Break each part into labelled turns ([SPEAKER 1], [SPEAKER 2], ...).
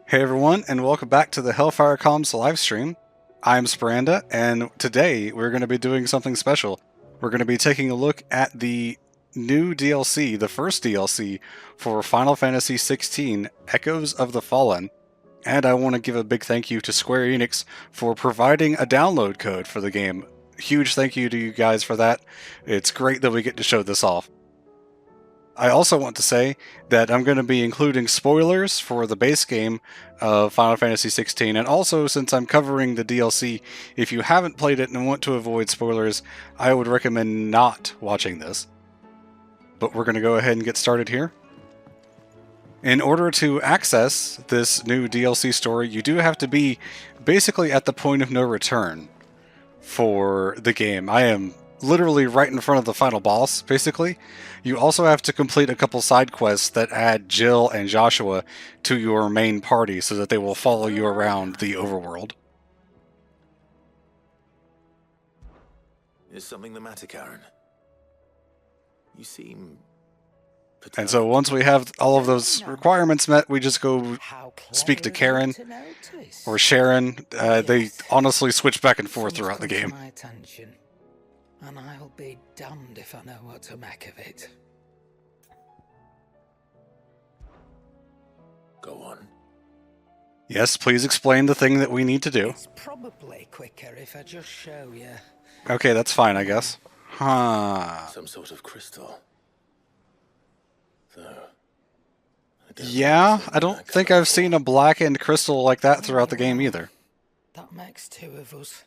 [SPEAKER 1] Hey everyone, and welcome back to the HellfireComms Livestream. I'm Sparanda, and today we're going to be doing something special. We're going to be taking a look at the new DLC, the first DLC for Final Fantasy XVI, Echoes of the Fallen. And I want to give a big thank you to Square Enix for providing a download code for the game. Huge thank you to you guys for that. It's great that we get to show this off. I also want to say that I'm going to be including spoilers for the base game of Final Fantasy XVI, and also since I'm covering the DLC, if you haven't played it and want to avoid spoilers, I would recommend not watching this. But we're going to go ahead and get started here. In order to access this new DLC story, you do have to be basically at the point of no return for the game. I am literally right in front of the final boss, basically. You also have to complete a couple side quests that add Jill and Joshua to your main party so that they will follow you around the overworld.
[SPEAKER 2] Is something the matter, Karen? You seem...
[SPEAKER 1] And so once we have all of those requirements met, we just go speak to Karen or Sharon. They honestly switch back and forth throughout the game.
[SPEAKER 3] And I'll be damned if I know what to make of it.
[SPEAKER 2] Go on.
[SPEAKER 1] Yes, please explain the thing that we need to do.
[SPEAKER 3] It's probably quicker if I just show you.
[SPEAKER 1] Okay, that's fine, I guess. Huh.
[SPEAKER 2] Some sort of crystal. Though.
[SPEAKER 1] Yeah, I don't think I've seen a blackened crystal like that throughout the game either.
[SPEAKER 3] That makes two of us.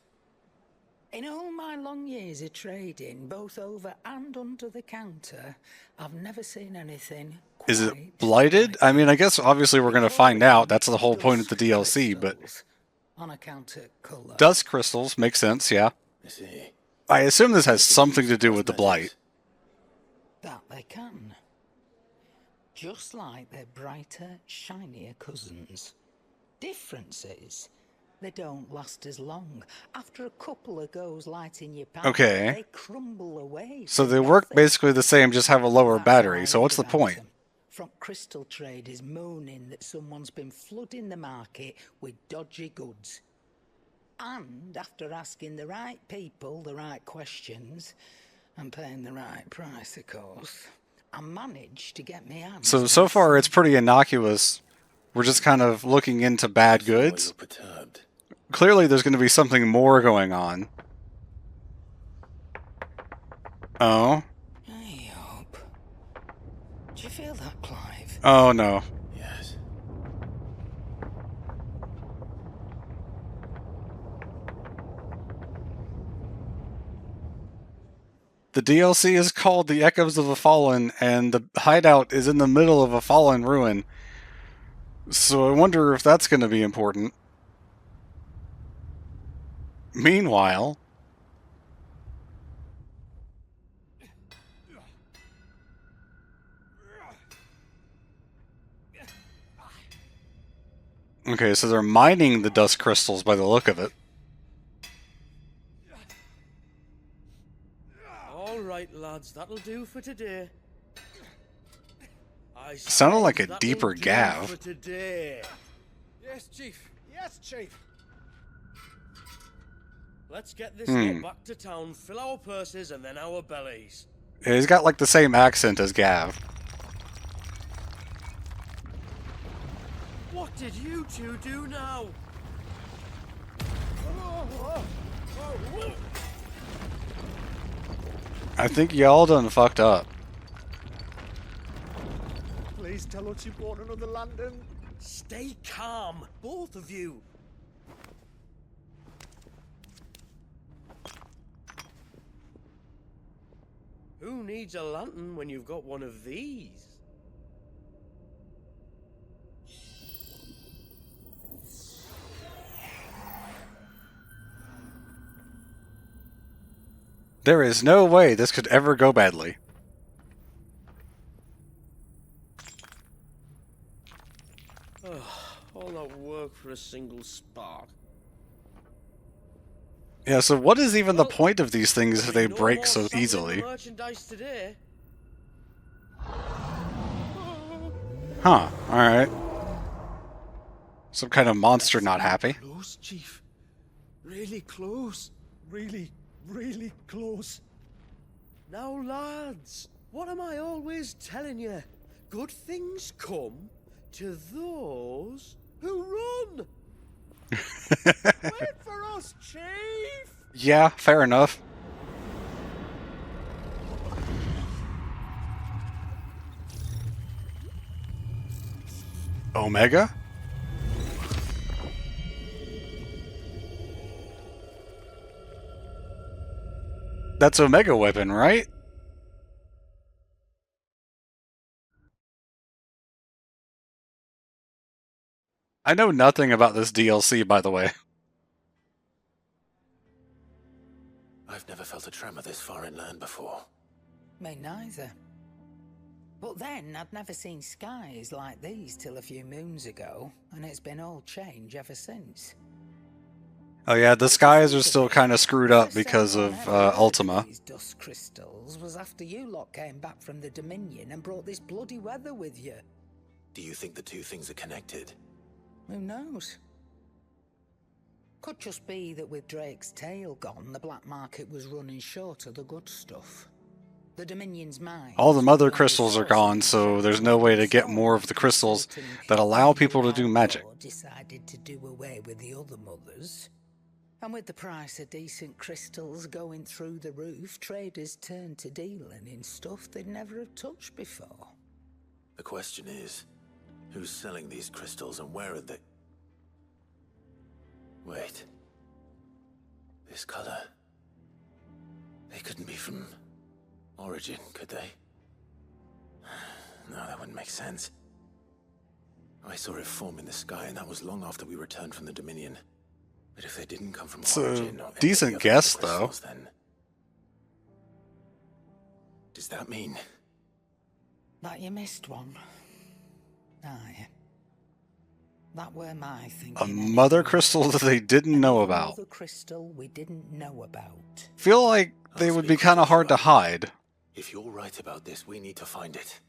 [SPEAKER 3] In all my long years of trading, both over and under the counter, I've never seen anything quite...
[SPEAKER 1] Is it blighted? I mean, I guess obviously we're going to find out. That's the whole point of the DLC, but...
[SPEAKER 3] On account of color.
[SPEAKER 1] Dust crystals make sense, yeah.
[SPEAKER 2] I see.
[SPEAKER 1] I assume this has something to do with the blight.
[SPEAKER 3] That they can. Just like their brighter, shinier cousins. Difference is, they don't last as long. After a couple of goes lighting your power,
[SPEAKER 1] Okay.
[SPEAKER 3] they crumble away.
[SPEAKER 1] So they work basically the same, just have a lower battery. So what's the point?
[SPEAKER 3] From crystal traders moaning that someone's been flooding the market with dodgy goods. And after asking the right people the right questions, and paying the right price, of course, I managed to get me hands.
[SPEAKER 1] So far it's pretty innocuous. We're just kind of looking into bad goods.
[SPEAKER 2] You're perturbed.
[SPEAKER 1] Clearly there's going to be something more going on. Oh.
[SPEAKER 3] I hope. Do you feel that, Clive?
[SPEAKER 1] Oh no.
[SPEAKER 2] Yes.
[SPEAKER 1] The DLC is called The Echoes of the Fallen, and the hideout is in the middle of a fallen ruin. So I wonder if that's going to be important. Meanwhile... Okay, so they're mining the dust crystals by the look of it.
[SPEAKER 4] All right, lads, that'll do for today.
[SPEAKER 1] Sounded like a deeper gav.
[SPEAKER 4] For today.
[SPEAKER 5] Yes, Chief. Yes, Chief.
[SPEAKER 4] Let's get this lot back to town, fill our purses and then our bellies.
[SPEAKER 1] Yeah, he's got like the same accent as Gav.
[SPEAKER 4] What did you two do now?
[SPEAKER 1] I think y'all done fucked up.
[SPEAKER 5] Please tell us you bought another lantern.
[SPEAKER 4] Stay calm, both of you. Who needs a lantern when you've got one of these?
[SPEAKER 1] There is no way this could ever go badly.
[SPEAKER 4] All that work for a single spark.
[SPEAKER 1] Yeah, so what is even the point of these things if they
[SPEAKER 4] No
[SPEAKER 1] break
[SPEAKER 4] more
[SPEAKER 1] so
[SPEAKER 4] sampling
[SPEAKER 1] easily?
[SPEAKER 4] Merchandise today.
[SPEAKER 1] Huh, alright. Some kind of monster not happy.
[SPEAKER 5] Close, Chief. Really close. Really, really close.
[SPEAKER 4] Now, lads, what am I always telling you? Good things come to those who run.
[SPEAKER 5] Wait for us, Chief!
[SPEAKER 1] Yeah, fair enough. Omega? That's Omega weapon, right? I know nothing about this DLC, by the way.
[SPEAKER 2] I've never felt a tremor this far inland before.
[SPEAKER 3] Me neither. But then, I'd never seen skies like these till a few moons ago, and it's been all change ever since.
[SPEAKER 1] Oh yeah, the skies are still kind of screwed up because of Ultima.
[SPEAKER 3] These dust crystals was after you lot came back from the Dominion and brought this bloody weather with you.
[SPEAKER 2] Do you think the two things are connected?
[SPEAKER 3] Who knows? Could just be that with Drake's tail gone, the black market was running short of the good stuff. The Dominion's mine.
[SPEAKER 1] All the mother crystals are gone, so there's no way to get more of the crystals that allow people to do magic.
[SPEAKER 3] Decided to do away with the other mothers. And with the price of decent crystals going through the roof, traders turned to dealing in stuff they'd never have touched before.
[SPEAKER 2] The question is, who's selling these crystals and where are they? Wait. This color. They couldn't be from Origin, could they? No, that wouldn't make sense. I saw it form in the sky, and that was long after we returned from the Dominion. But if they didn't come from
[SPEAKER 1] It's
[SPEAKER 2] Origin
[SPEAKER 1] a
[SPEAKER 2] or any
[SPEAKER 1] decent
[SPEAKER 2] of the other
[SPEAKER 1] guess, though.
[SPEAKER 2] crystals, then does that mean
[SPEAKER 3] That you missed one. Aye. That were my thinking.
[SPEAKER 1] A mother crystal that they didn't know about.
[SPEAKER 3] Another crystal we didn't know about.
[SPEAKER 1] Feel like they would be kind of hard to hide.
[SPEAKER 2] if you're right about this, we need to find it?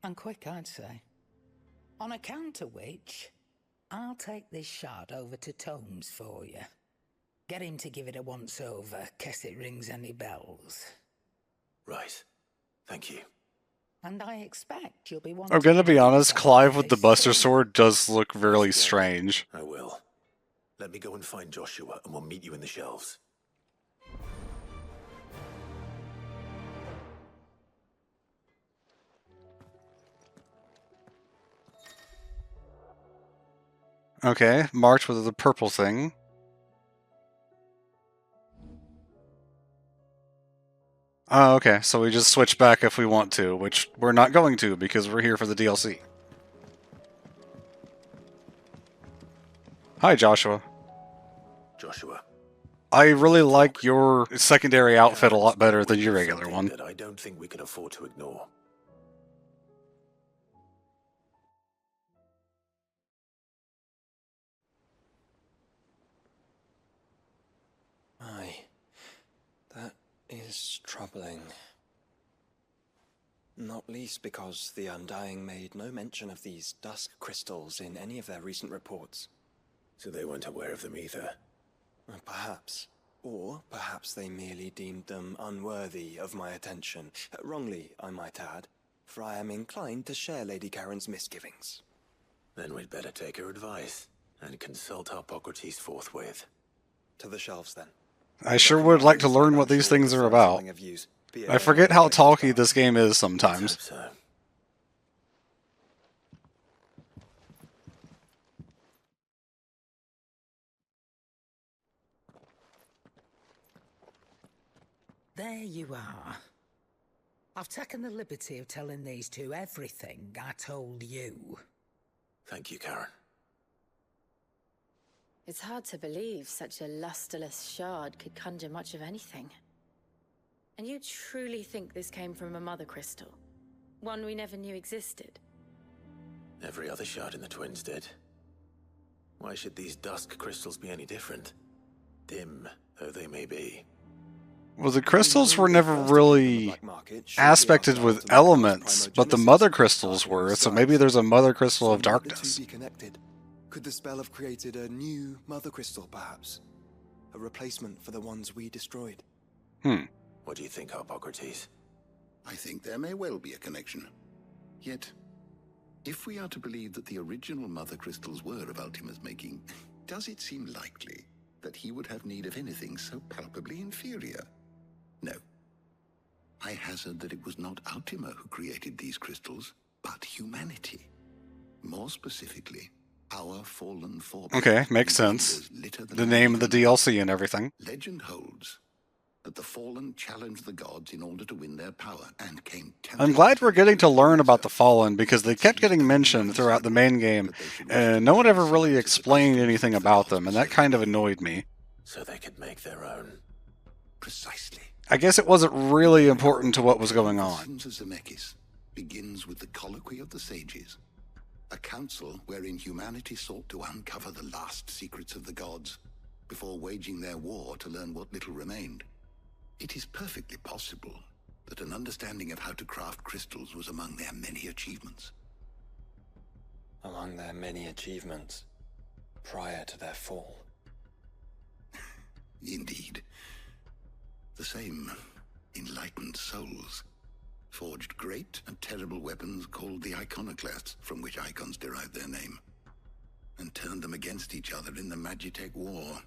[SPEAKER 3] And quick, I'd say. On account of which, I'll take this shard over to Tomes for you. Get him to give it a once-over, case it rings any bells.
[SPEAKER 2] Right. Thank you.
[SPEAKER 3] And I expect you'll be wanting.
[SPEAKER 1] I'm gonna be honest, Clive with the Buster Sword does look really strange.
[SPEAKER 2] I will. Let me go and find Joshua, and we'll meet you in the shelves.
[SPEAKER 1] Okay, march with the purple thing. Oh, okay, so we just switch back if we want to, which we're not going to because we're here for the DLC. Hi, Joshua.
[SPEAKER 2] Joshua.
[SPEAKER 1] I really like your secondary outfit a lot better than your regular
[SPEAKER 2] Something
[SPEAKER 1] one.
[SPEAKER 2] that I don't think we can afford to ignore.
[SPEAKER 6] Aye, that is troubling. Not least because the Undying made no mention of these dusk crystals in any of their recent reports.
[SPEAKER 2] So they weren't aware of them either.
[SPEAKER 6] Perhaps. Or perhaps they merely deemed them unworthy of my attention. Wrongly, I might add, for I am inclined to share Lady Karen's misgivings.
[SPEAKER 2] Then we'd better take her advice and consult Hippocrates forthwith.
[SPEAKER 6] To the shelves, then.
[SPEAKER 1] I sure would like to learn what these things are about. I forget how talky this game is sometimes.
[SPEAKER 2] Hope so.
[SPEAKER 3] There you are. I've taken the liberty of telling these two everything I told you.
[SPEAKER 2] Thank you, Karen.
[SPEAKER 7] It's hard to believe such a lusterless shard could conjure much of anything. And you truly think this came from a mother crystal? One we never knew existed?
[SPEAKER 2] Every other shard in the Twins did. Why should these dusk crystals be any different? Dim though they may be.
[SPEAKER 1] Well, the crystals were never really aspected with elements, but the mother crystals were, so maybe there's a mother crystal of darkness.
[SPEAKER 6] Could the spell have created a new Mother Crystal, perhaps? A replacement for the ones we destroyed?
[SPEAKER 2] What do you think, Harpocrates?
[SPEAKER 8] I think there may well be a connection. Yet, if we are to believe that the original Mother Crystals were of Ultima's making, does it seem likely that he would have need of anything so palpably inferior? No. I hazard that it was not Ultima who created these crystals, but humanity. More specifically, our fallen forebears.
[SPEAKER 1] Okay, makes sense. The name of the DLC and everything.
[SPEAKER 8] Legend holds that the Fallen challenged the gods in order to win their power and came.
[SPEAKER 1] I'm glad we're getting to learn about the Fallen, because they kept getting mentioned throughout the main game, and no one ever really explained anything about them, and that kind of annoyed me.
[SPEAKER 2] So they could make their own.
[SPEAKER 8] Precisely.
[SPEAKER 1] I guess it wasn't really important to what was going on.
[SPEAKER 8] The Sins of Zemeckis begins with the Colloquy of the Sages, a council wherein humanity sought to uncover the last secrets of the gods before waging their war to learn what little remained. It is perfectly possible that an understanding of how to craft crystals was among their many achievements.
[SPEAKER 6] Among their many achievements, prior to their fall.
[SPEAKER 8] Indeed. The same enlightened souls forged great and terrible weapons called the iconoclasts, from which icons derive their name, and turned them against each other in the Magitech War.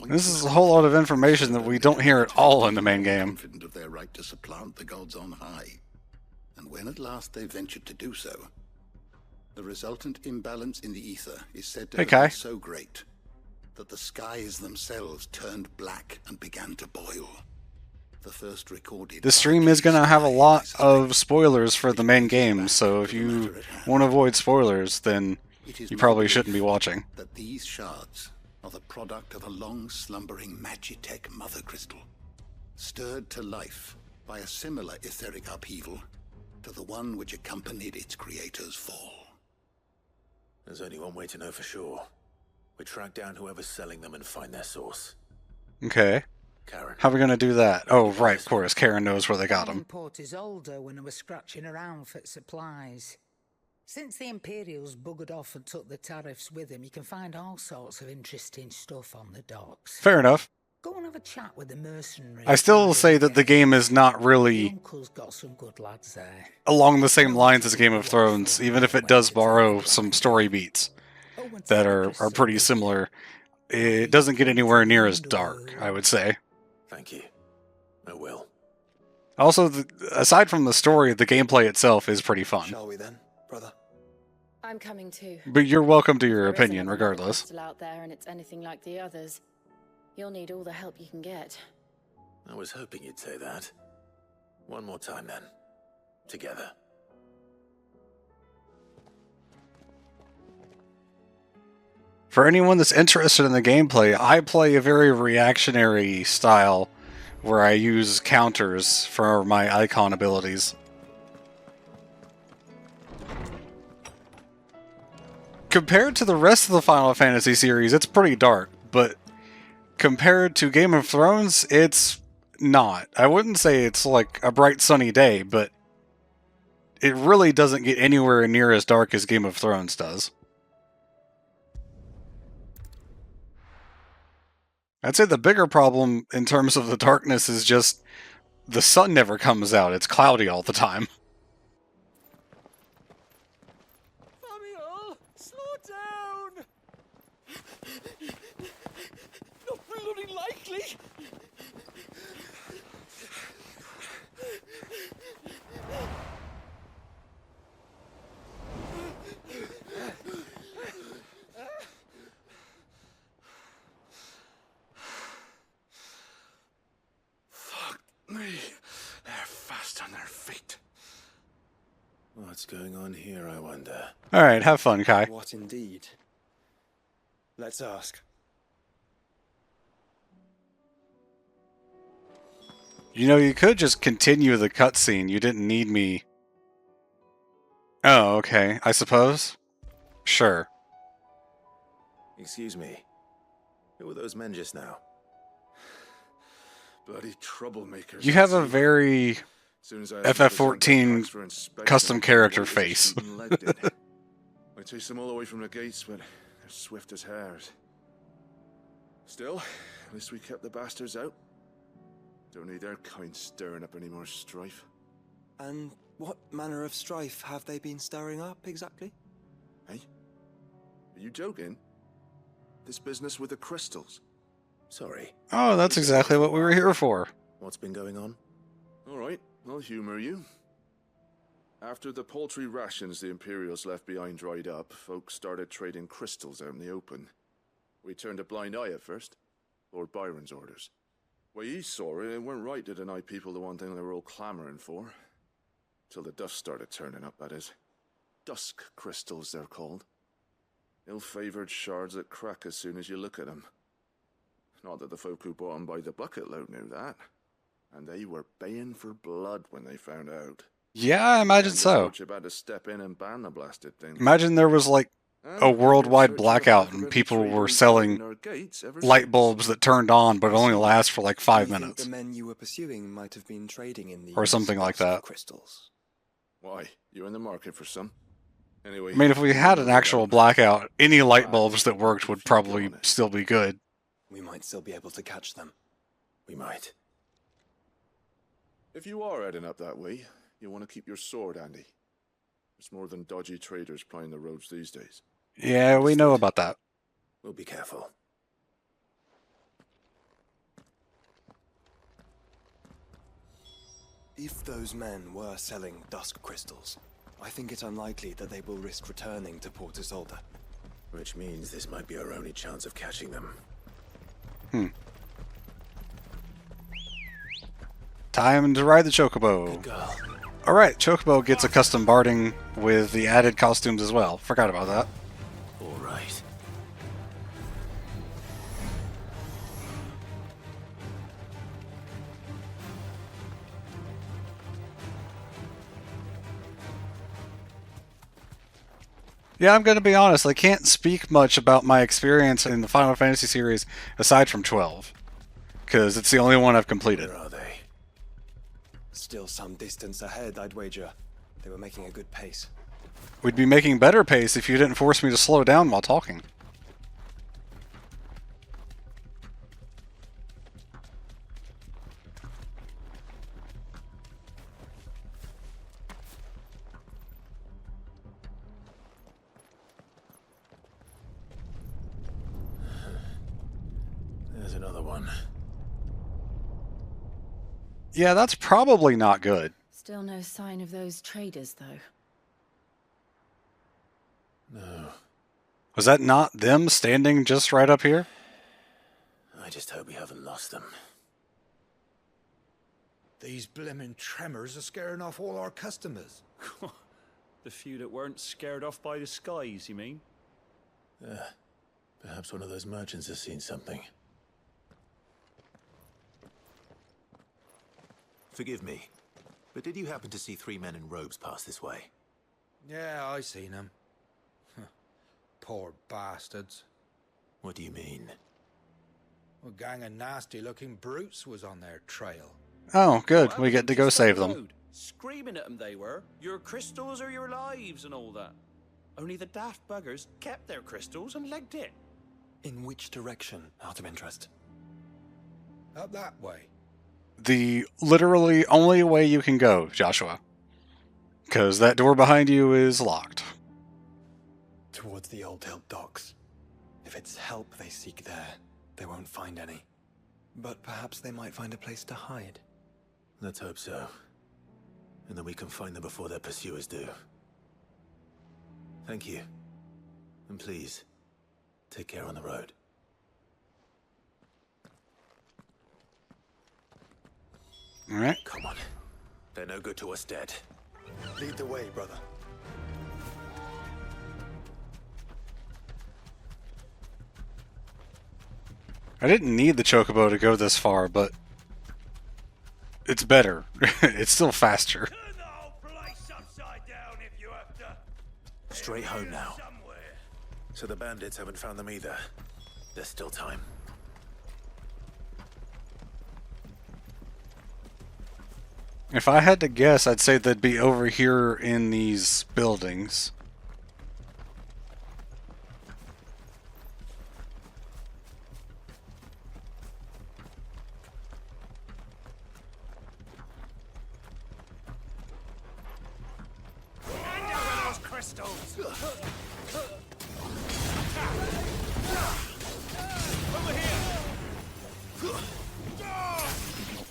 [SPEAKER 1] This is a whole lot of information that we don't hear at all in the main game.
[SPEAKER 8] Confident of their right to supplant the gods on high, and when at last they ventured to do so, the resultant imbalance in the ether is said to have been so great that the skies themselves turned black and began to boil. The first recorded. The
[SPEAKER 1] stream is going to have a lot of spoilers for the main game, so if you want to avoid spoilers, then you probably shouldn't be watching.
[SPEAKER 8] That these shards are the product of a long slumbering Magitech mother crystal, stirred to life by a similar etheric upheaval to the one which accompanied its creator's fall.
[SPEAKER 2] There's only one way to know for sure. We track down whoever's selling them and find their source.
[SPEAKER 1] Okay.
[SPEAKER 2] Karen.
[SPEAKER 1] How are we going to do that? Oh, right, of course. Karen knows where they got them.
[SPEAKER 3] Port is older when I was scratching around for supplies. Since the Imperials buggered off and took the tariffs with them, you can find all sorts of interesting stuff on the docks.
[SPEAKER 1] Fair enough.
[SPEAKER 3] Go and have a chat with the mercenaries.
[SPEAKER 1] I still say that the game is not really
[SPEAKER 3] Uncle's got some good lads there.
[SPEAKER 1] Along the same lines as Game of Thrones, even if it does borrow some story beats that are pretty similar. It doesn't get anywhere near as dark, I would say.
[SPEAKER 2] Thank you. I will.
[SPEAKER 1] Also, aside from the story, the gameplay itself is pretty fun.
[SPEAKER 6] Shall we then, brother?
[SPEAKER 7] I'm coming too.
[SPEAKER 1] But you're welcome to your
[SPEAKER 7] If there is
[SPEAKER 1] opinion,
[SPEAKER 7] another
[SPEAKER 1] regardless.
[SPEAKER 7] crystal out there and it's anything like the others, you'll need all the help you can get.
[SPEAKER 2] I was hoping you'd say that. One more time then. Together.
[SPEAKER 1] For anyone that's interested in the gameplay, I play a very reactionary style where I use counters for my icon abilities. Compared to the rest of the Final Fantasy series, it's pretty dark, but compared to Game of Thrones, it's not. I wouldn't say it's like a bright sunny day, but it really doesn't get anywhere near as dark as Game of Thrones does. I'd say the bigger problem in terms of the darkness is just the sun never comes out. It's cloudy all the time.
[SPEAKER 5] Samuel, slow down! Not bloody likely!
[SPEAKER 8] They're fast on their feet.
[SPEAKER 2] What's going on here, I wonder?
[SPEAKER 1] Alright, have fun, Kai.
[SPEAKER 6] What indeed? Let's ask.
[SPEAKER 1] You know, you could just continue the cutscene. You didn't need me. Oh, okay. I suppose? Sure.
[SPEAKER 2] Excuse me. Who were those men just now?
[SPEAKER 8] Bloody troublemakers.
[SPEAKER 1] You have a very FF14 custom character face.
[SPEAKER 8] I
[SPEAKER 9] chased them all the way from the gates, but they're swift as hares. Still, at least we kept the bastards out. Don't need their kind stirring up any more strife.
[SPEAKER 6] And what manner of strife have they been stirring up, exactly?
[SPEAKER 9] Hey? Are you joking? This business with the crystals?
[SPEAKER 2] Sorry.
[SPEAKER 1] Oh, that's exactly what we were here for.
[SPEAKER 2] What's been going on?
[SPEAKER 9] Alright, I'll humor you. After the paltry rations the Imperials left behind dried up, folks started trading crystals out in the open. We turned a blind eye at first. Lord Byron's orders. Way he saw it, it weren't right to deny people the one thing they were all clamoring for. Till the dust started turning up, that is. Dusk crystals, they're called. Ill-favored shards that crack as soon as you look at them. Not that the folk who bought them by the bucket load knew that. And they were baying for blood when they found out.
[SPEAKER 1] Yeah, I imagine so.
[SPEAKER 9] Lordship had to step in and ban the blasted thing.
[SPEAKER 1] Imagine there was like a worldwide blackout and people were selling light bulbs that turned on but only last for like 5 minutes.
[SPEAKER 6] The men you were pursuing might have been trading in these
[SPEAKER 1] or something like that.
[SPEAKER 6] crystals.
[SPEAKER 9] Why? You in the market for some? Anyway.
[SPEAKER 1] I mean, if we had an actual blackout, any light bulbs that worked would probably still be good.
[SPEAKER 6] We might still be able to catch them.
[SPEAKER 2] We might.
[SPEAKER 9] If you are heading up that way, you want to keep your sword handy. There's more than dodgy traders plying the roads these days.
[SPEAKER 1] Yeah, we know about that.
[SPEAKER 2] We'll be careful.
[SPEAKER 6] If those men were selling dusk crystals, I think it unlikely that they will risk returning to Port Isolde.
[SPEAKER 2] Which means this might be our only chance of catching them.
[SPEAKER 1] Time to ride the Chocobo.
[SPEAKER 2] Good girl.
[SPEAKER 1] Alright, Chocobo gets a custom barding with the added costumes as well. Forgot about that.
[SPEAKER 2] All right.
[SPEAKER 1] Yeah, I'm gonna be honest, I can't speak much about my experience in the Final Fantasy series aside from 12. Because it's the only one I've completed.
[SPEAKER 2] Where are they?
[SPEAKER 6] Still some distance ahead, I'd wager. They were making a good pace.
[SPEAKER 1] We'd be making better pace if you didn't force me to slow down while talking.
[SPEAKER 2] There's another one.
[SPEAKER 1] Yeah, that's probably not good.
[SPEAKER 7] Still no sign of those traders, though.
[SPEAKER 2] No.
[SPEAKER 1] Was that not them standing just right up here?
[SPEAKER 2] I just hope we haven't lost them.
[SPEAKER 10] These blimmin' tremors are scaring off all our customers.
[SPEAKER 5] The few that weren't scared off by the skies, you mean?
[SPEAKER 2] Perhaps one of those merchants has seen something. Forgive me, but did you happen to see 3 men in robes pass this way?
[SPEAKER 10] Yeah, I seen them. Poor bastards.
[SPEAKER 2] What do you mean?
[SPEAKER 10] A gang of nasty-looking brutes was on their trail.
[SPEAKER 1] Oh, good. We get to go save them.
[SPEAKER 5] Screaming at them they were. Your crystals are your lives and all that. Only the daft buggers kept their crystals and legged it.
[SPEAKER 6] In which direction, out of interest?
[SPEAKER 10] Up that way.
[SPEAKER 1] The literally only way you can go, Joshua. Because that door behind you is locked.
[SPEAKER 6] Towards the Old Hill docks. If it's help they seek there, they won't find any. But perhaps they might find a place to hide.
[SPEAKER 2] Let's hope so. And then we can find them before their pursuers do. Thank you. And please, take care on the road.
[SPEAKER 1] Alright.
[SPEAKER 2] Come on. They're no good to us dead.
[SPEAKER 6] Lead the way, brother.
[SPEAKER 1] I didn't need the Chocobo to go this far, but it's better. It's still faster.
[SPEAKER 5] Turn the whole place upside down if you have to.
[SPEAKER 2] Straight home now.
[SPEAKER 5] Somewhere.
[SPEAKER 2] So the bandits haven't found them either. There's still time.
[SPEAKER 1] If I had to guess, I'd say they'd be over here in these buildings.
[SPEAKER 6] Not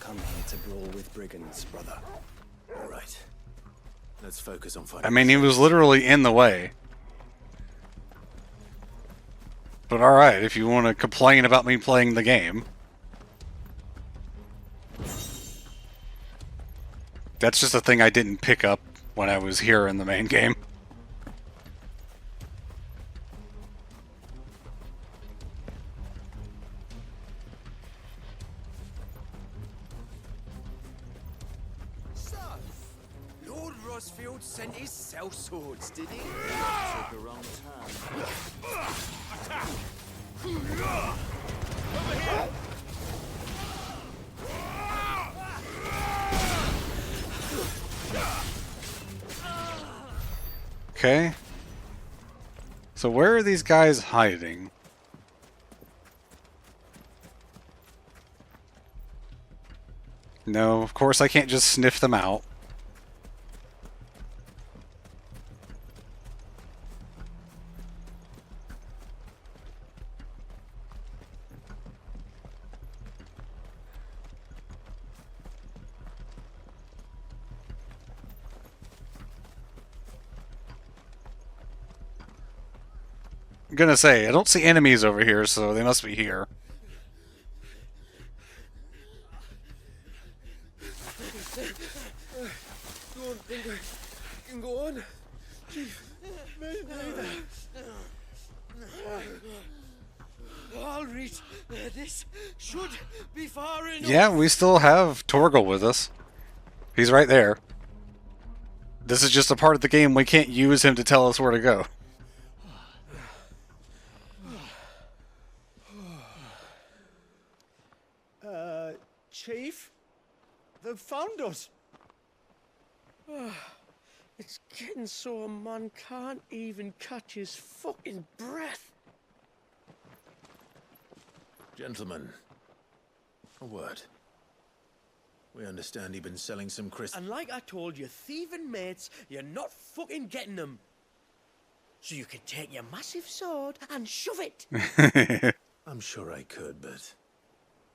[SPEAKER 6] come here to brawl with brigands, brother.
[SPEAKER 2] All right. Let's focus on
[SPEAKER 1] I
[SPEAKER 2] fighting.
[SPEAKER 1] mean, he was literally in the way. But alright, if you want to complain about me playing the game. That's just a thing I didn't pick up when I was here in the main game.
[SPEAKER 4] So, Lord Rosfield sent his cell swords, did he?
[SPEAKER 5] Took a wrong turn.
[SPEAKER 1] Okay. So where are these guys hiding? No, of course I can't just sniff them out. I'm gonna say, I don't see enemies over here, so they must be here.
[SPEAKER 4] Don't think I can go on. Chief, maybe. I'll read. This should be far enough.
[SPEAKER 1] Yeah, we still have Torgal with us. He's right there. This is just a part of the game we can't use him to tell us where to go.
[SPEAKER 4] Chief, they've found us. It's getting so a man can't even catch his fucking breath.
[SPEAKER 2] Gentlemen, a word. We understand you've been selling some crystals.
[SPEAKER 4] And like I told you, thieving mates, you're not fucking getting them. So you can take your massive sword and shove it.
[SPEAKER 2] I'm sure I could, but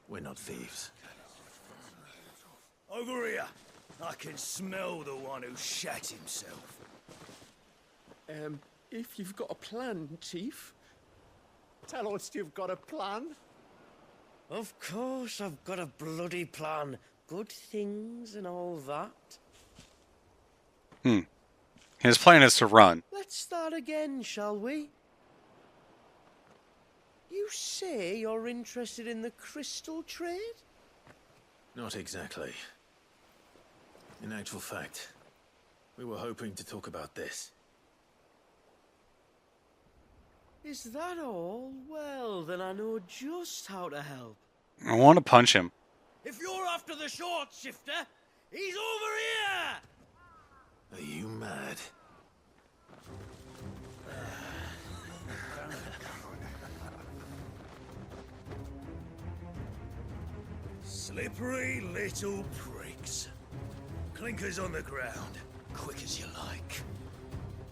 [SPEAKER 2] we're not thieves.
[SPEAKER 11] Over here. I can smell the one who shat himself.
[SPEAKER 4] If you've got a plan, Chief, tell us you've got a plan. Of course I've got a bloody plan. Good things and all that.
[SPEAKER 1] His plan is to run.
[SPEAKER 4] Let's start again, shall we? You say you're interested in the crystal trade?
[SPEAKER 2] Not exactly. In actual fact, we were hoping to talk about this.
[SPEAKER 4] Is that all? Well, then I know just how to help.
[SPEAKER 1] I want to punch him.
[SPEAKER 11] If you're after the short shifter, he's over here!
[SPEAKER 2] Are you mad?
[SPEAKER 11] Slippery little pricks. Clinkers on the ground, quick as you like.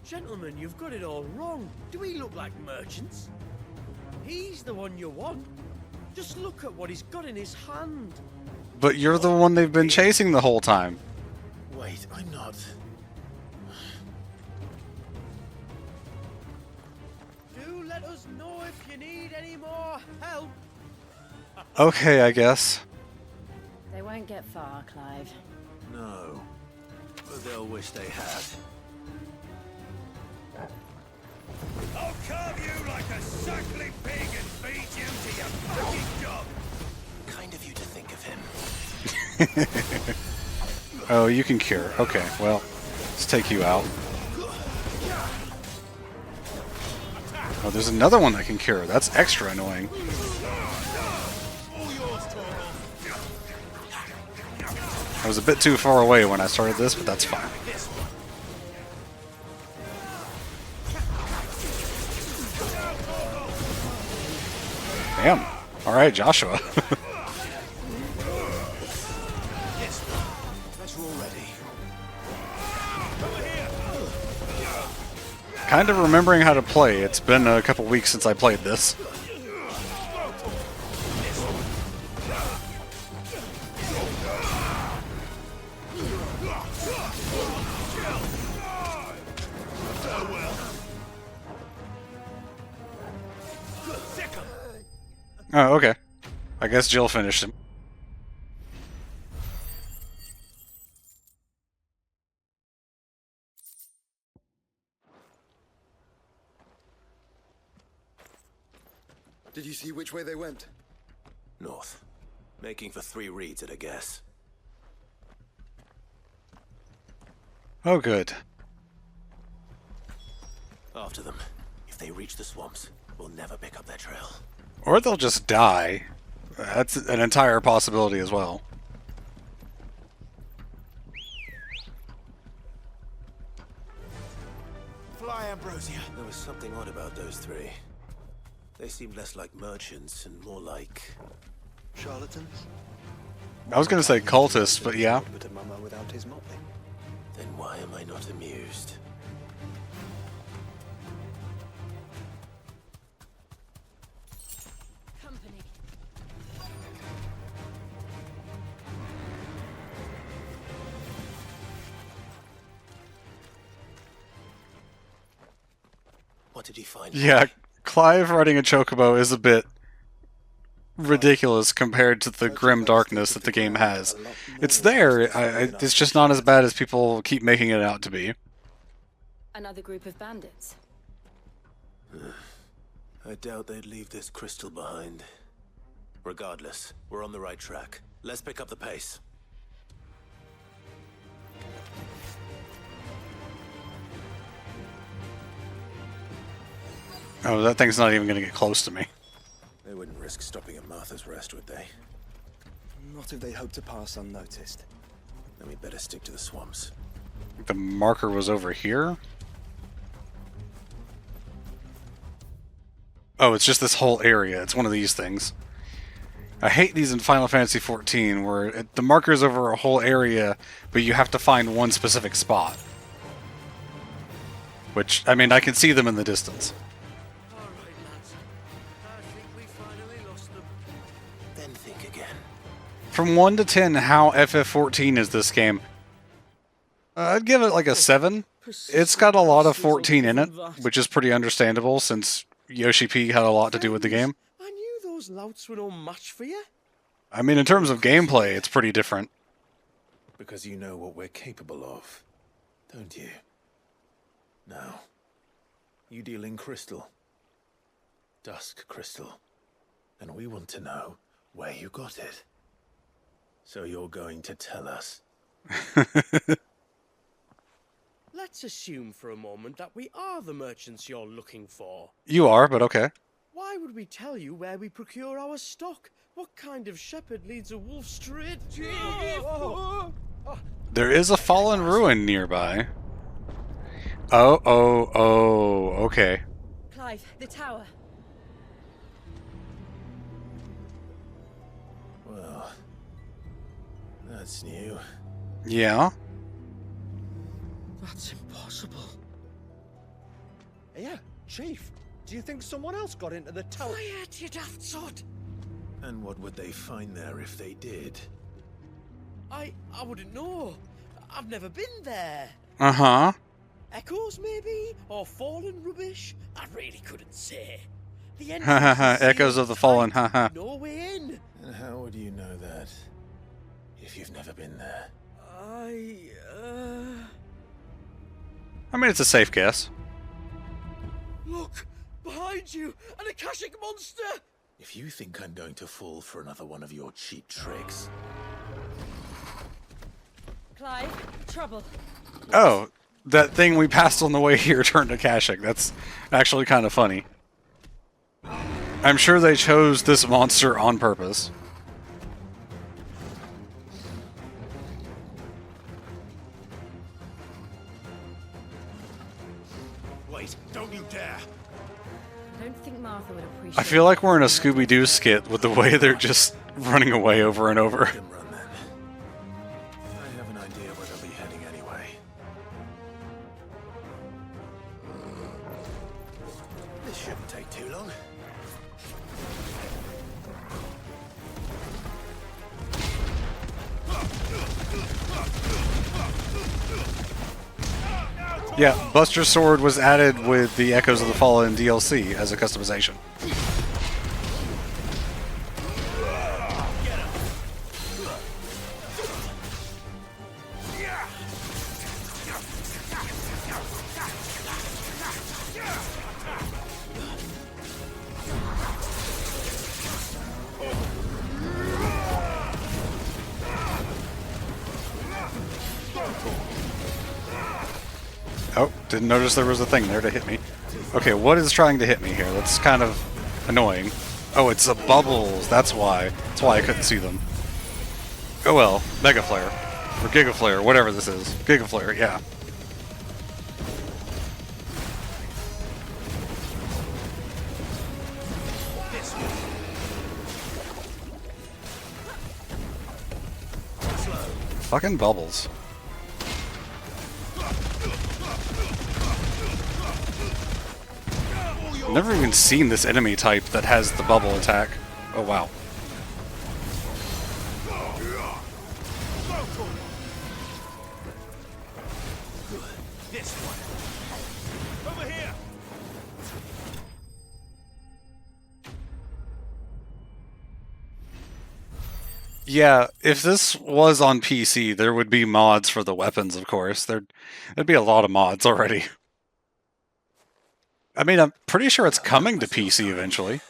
[SPEAKER 4] Gentlemen, you've got it all wrong. Do we look like merchants? He's the one you want. Just look at what he's got in his hand.
[SPEAKER 1] But you're the one they've been chasing the whole time.
[SPEAKER 2] Wait, I'm not.
[SPEAKER 4] Do let us know if you need any more help.
[SPEAKER 1] Okay, I guess.
[SPEAKER 7] They won't get far, Clive.
[SPEAKER 2] No. But they'll wish they had.
[SPEAKER 11] I'll carve you like a suckling pig and feed you to your fucking job.
[SPEAKER 2] Kind of you to think of him.
[SPEAKER 1] Oh, you can cure. Okay, well, let's take you out. Oh, there's another one that can cure. That's extra annoying. I was a bit too far away when I started this, but that's fine. Damn. Alright, Joshua. kind of remembering how to play. It's been a couple weeks since I played this. Oh, okay. I guess Jill finished him.
[SPEAKER 6] Did you see which way they went?
[SPEAKER 2] North. Making for 3 reads at a guess.
[SPEAKER 1] Oh, good.
[SPEAKER 2] After them. If they reach the swamps, we'll never pick up their trail.
[SPEAKER 1] Or they'll just die. That's an entire possibility as well.
[SPEAKER 11] Fly, Ambrosia.
[SPEAKER 2] There was something odd about those 3. They seemed less like merchants and more like...
[SPEAKER 6] Charlatans?
[SPEAKER 1] I was going to say cultists, but yeah.
[SPEAKER 6] But a mama without his mopping.
[SPEAKER 2] Then why am I not amused?
[SPEAKER 7] Company.
[SPEAKER 2] What did you find?
[SPEAKER 1] Yeah, Clive riding a chocobo is a bit ridiculous compared to the grim darkness that the game has. It's there, it's just not as bad as people keep making it out to be.
[SPEAKER 7] Another group of bandits.
[SPEAKER 2] I doubt they'd leave this crystal behind. Regardless, we're on the right track. Let's pick up the pace.
[SPEAKER 1] Oh, that thing's not even going to get close to me.
[SPEAKER 2] They wouldn't risk stopping at Martha's Rest, would they?
[SPEAKER 6] Not if they hope to pass unnoticed.
[SPEAKER 2] Then we'd better stick to the swamps.
[SPEAKER 1] The marker was over here? Oh, it's just this whole area. It's one of these things. I hate these in Final Fantasy XIV, where the marker's over a whole area, but you have to find one specific spot. Which, I mean, I can see them in the distance.
[SPEAKER 4] All right, lads. I think we finally lost them.
[SPEAKER 2] Then think again.
[SPEAKER 1] From 1 to 10, how FF14 is this game? I'd give it like a 7. It's got a lot of 14 in it, which is pretty understandable since Yoshi P had a lot to do with the game.
[SPEAKER 4] I knew those louts were no match for you.
[SPEAKER 1] I mean, in terms of gameplay, it's pretty different.
[SPEAKER 2] Because you know what we're capable of, don't you? Now, you deal in crystal. Dusk crystal. And we want to know where you got it. So you're going to tell us.
[SPEAKER 4] Let's assume for a moment that we are the merchants you're looking for.
[SPEAKER 1] You are, but okay.
[SPEAKER 4] Why would we tell you where we procure our stock? What kind of shepherd leads a wolf straight?
[SPEAKER 1] There is a fallen ruin nearby. Oh, okay.
[SPEAKER 7] Clive, the tower.
[SPEAKER 2] Well, that's new.
[SPEAKER 1] Yeah?
[SPEAKER 4] That's impossible.
[SPEAKER 11] Yeah, Chief. Do you think someone else got into the tower?
[SPEAKER 4] Quiet, you daft sod!
[SPEAKER 2] And what would they find there if they did?
[SPEAKER 4] I wouldn't know. I've never been there.
[SPEAKER 1] Uh-huh.
[SPEAKER 4] Echoes, maybe? Or fallen rubbish? I really couldn't say. The end.
[SPEAKER 1] Echoes of the Fallen, haha.
[SPEAKER 4] No way in.
[SPEAKER 2] And how would you know that if you've never been there?
[SPEAKER 1] I mean, it's a safe guess.
[SPEAKER 4] Look! Behind you! An Akashic monster!
[SPEAKER 2] If you think I'm going to fall for another one of your cheap tricks...
[SPEAKER 7] Clive, trouble.
[SPEAKER 1] Oh, that thing we passed on the way here turned Akashic. That's actually kind of funny. I'm sure they chose this monster on purpose.
[SPEAKER 11] Wait, don't you dare!
[SPEAKER 7] I don't think Martha would appreciate.
[SPEAKER 1] I feel like we're in a Scooby-Doo skit with the way they're just running away over and over.
[SPEAKER 2] Can run then. I have an idea where they'll be heading anyway. This shouldn't take too long.
[SPEAKER 1] Yeah, Buster Sword was added with the Echoes of the Fallen DLC as a customization. Oh, didn't notice there was a thing there to hit me. Okay, what is trying to hit me here? That's kind of annoying. Oh, it's the bubbles. That's why. That's why I couldn't see them. Oh well, Mega Flare. Or Giga Flare, whatever this is. Giga Flare, yeah. Fucking bubbles. I've never even seen this enemy type that has the bubble attack. Oh wow.
[SPEAKER 11] This one. Over here.
[SPEAKER 1] Yeah, if this was on PC, there would be mods for the weapons, of course. There'd be a lot of mods already. I mean, I'm pretty sure it's coming to PC eventually.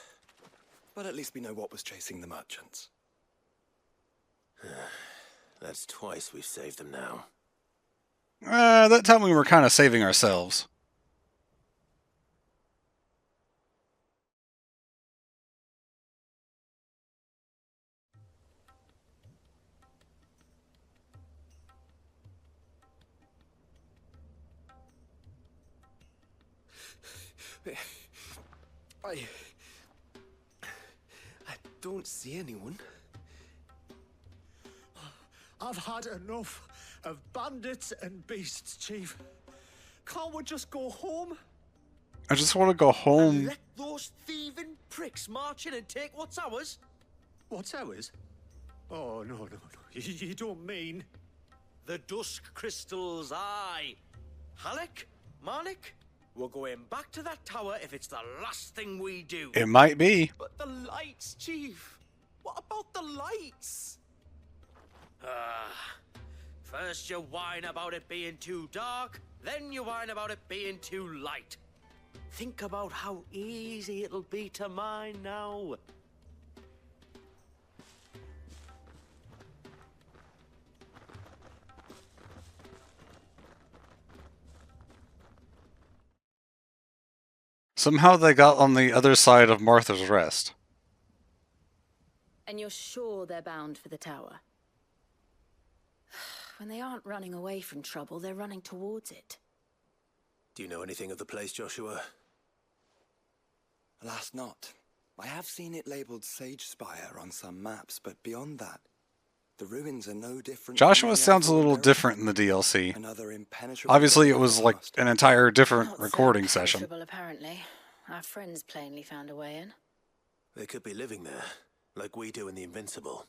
[SPEAKER 6] But at least we know what was chasing the merchants.
[SPEAKER 2] That's twice we've saved them now.
[SPEAKER 1] That time we were kind of saving ourselves.
[SPEAKER 6] I don't see anyone.
[SPEAKER 11] I've had enough of bandits and beasts, Chief. Can't we just go home?
[SPEAKER 1] I just want to go home.
[SPEAKER 4] Let those thieving pricks march in and take what's ours?
[SPEAKER 11] What's ours? Oh, no. You don't mean...
[SPEAKER 4] The Dusk Crystals, aye. Halleck? Marnik? We're going back to that tower if it's the last thing we do.
[SPEAKER 1] It might be.
[SPEAKER 5] But the lights, Chief. What about the lights?
[SPEAKER 4] First you whine about it being too dark, then you whine about it being too light. Think about how easy it'll be to mine now.
[SPEAKER 1] Somehow they got on the other side of Martha's Rest.
[SPEAKER 7] And you're sure they're bound for the tower? When they aren't running away from trouble, they're running towards it.
[SPEAKER 2] Do you know anything of the place, Joshua?
[SPEAKER 6] Alas not. I have seen it labeled Sage Spire on some maps, but beyond that, the ruins are no different.
[SPEAKER 1] Joshua sounds a little different in the DLC. Obviously, it was like an entire different recording session.
[SPEAKER 7] Apparently, our friends plainly found a way in.
[SPEAKER 2] They could be living there, like we do in the Invincible.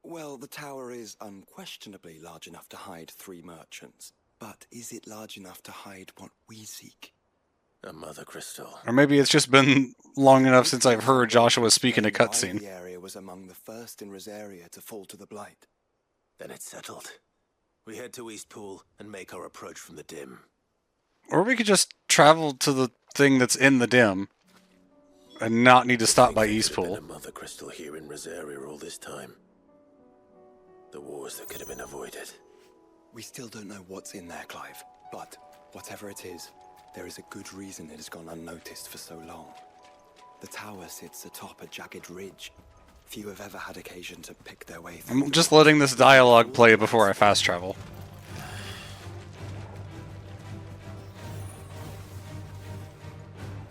[SPEAKER 6] Well, the tower is unquestionably large enough to hide 3 merchants. But is it large enough to hide what we seek?
[SPEAKER 2] A mother crystal.
[SPEAKER 1] Or maybe it's just been long enough since I've heard Joshua speak in a cutscene.
[SPEAKER 6] The area was among the first in Rosaria to fall to the Blight.
[SPEAKER 2] Then it's settled. We head to Eastpool and make our approach from the dim.
[SPEAKER 1] Or we could just travel to the thing that's in the dim and not need to stop by Eastpool.
[SPEAKER 2] A mother crystal here in Rosaria all this time. The wars that could have been avoided.
[SPEAKER 6] We still don't know what's in there, Clive. But whatever it is, there is a good reason it has gone unnoticed for so long. The tower sits atop a jagged ridge. Few have ever had occasion to pick their way through.
[SPEAKER 1] I'm just letting this dialogue play before I fast travel.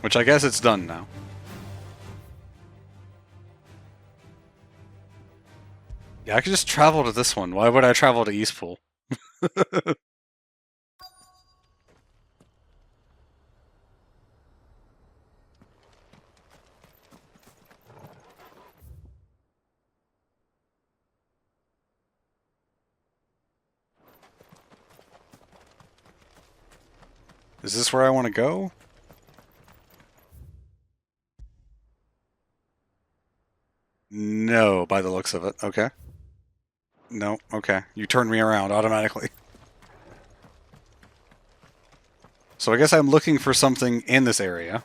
[SPEAKER 1] Which I guess it's done now. Yeah, I could just travel to this one. Why would I travel to Eastpool? Is this where I want to go? No, by the looks of it. Okay. No, okay. You turned me around automatically. So I guess I'm looking for something in this area.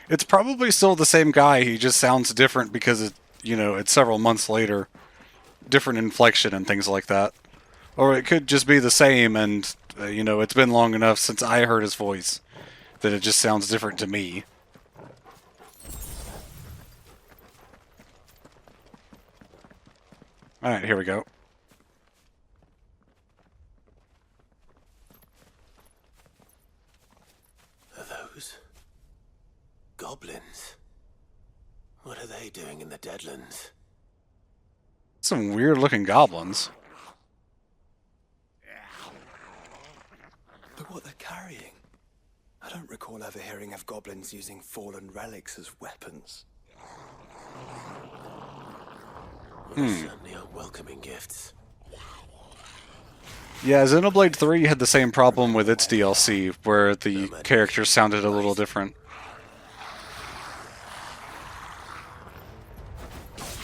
[SPEAKER 1] It's probably still the same guy, he just sounds different because it, you know, it's several months later. Different inflection and things like that. Or it could just be the same and, you know, it's been long enough since I heard his voice that it just sounds different to me. Alright, here we go.
[SPEAKER 2] Are those goblins? What are they doing in the Deadlands?
[SPEAKER 1] Some weird looking goblins.
[SPEAKER 6] Look what they're carrying. I don't recall ever hearing of goblins using fallen relics as weapons.
[SPEAKER 2] Well, they certainly are welcoming gifts.
[SPEAKER 1] Yeah, Xenoblade 3 had the same problem with its DLC, where the characters sounded a little different.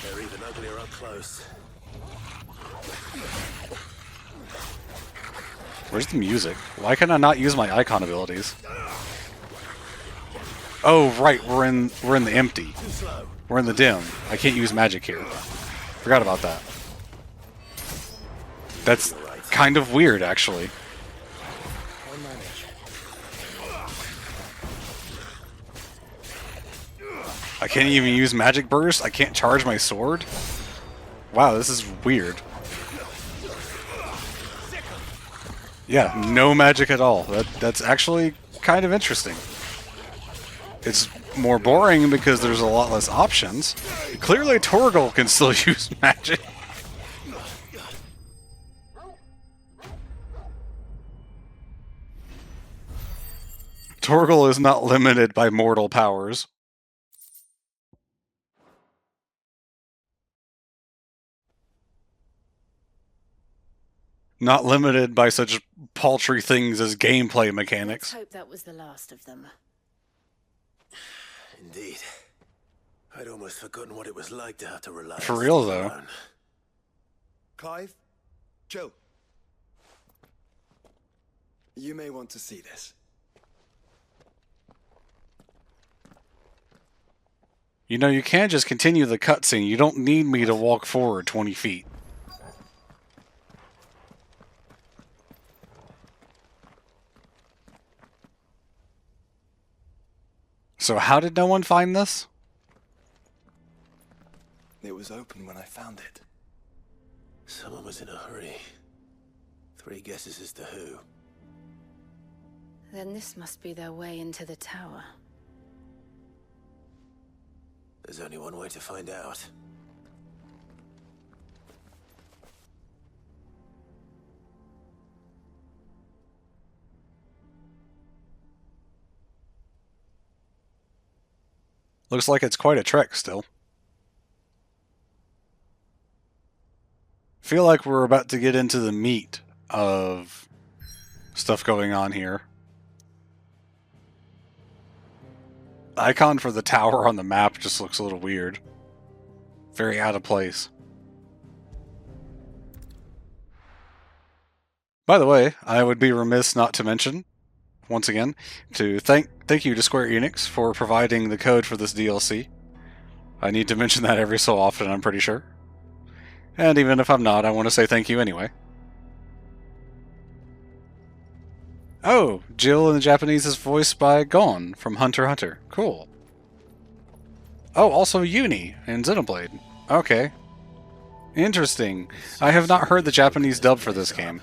[SPEAKER 2] They're even uglier up close.
[SPEAKER 1] Where's the music? Why can I not use my icon abilities? Oh, right, we're in the empty. We're in the dim. I can't use magic here. Forgot about that. That's kind of weird, actually. I can't even use magic burst. I can't charge my sword. Wow, this is weird. Yeah, no magic at all. That's actually kind of interesting. It's more boring because there's a lot less options. Clearly Torgal can still use magic. Torgal is not limited by mortal powers. Not limited by such paltry things as gameplay mechanics.
[SPEAKER 7] Let's hope that was the last of them.
[SPEAKER 2] Indeed. I'd almost forgotten what it was like to have to rely
[SPEAKER 1] For
[SPEAKER 2] on
[SPEAKER 1] real,
[SPEAKER 2] Steve
[SPEAKER 1] though.
[SPEAKER 2] alone.
[SPEAKER 6] Clive? Joe? You may want to see this.
[SPEAKER 1] You know, you can't just continue the cutscene. You don't need me to walk forward 20 feet. So how did no one find this?
[SPEAKER 6] It was open when I found it.
[SPEAKER 2] Someone was in a hurry. 3 guesses as to who.
[SPEAKER 7] Then this must be their way into the tower.
[SPEAKER 2] There's only one way to find out.
[SPEAKER 1] Looks like it's quite a trek still. Feel like we're about to get into the meat of stuff going on here. The icon for the tower on the map just looks a little weird. Very out of place. By the way, I would be remiss not to mention, once again, to thank you to Square Enix for providing the code for this DLC. I need to mention that every so often, I'm pretty sure. And even if I'm not, I want to say thank you anyway. Oh, Jill in the Japanese is voiced by Gon from Hunter x Hunter. Cool. Oh, also Uni in Xenoblade. Okay. Interesting. I have not heard the Japanese dub for this game.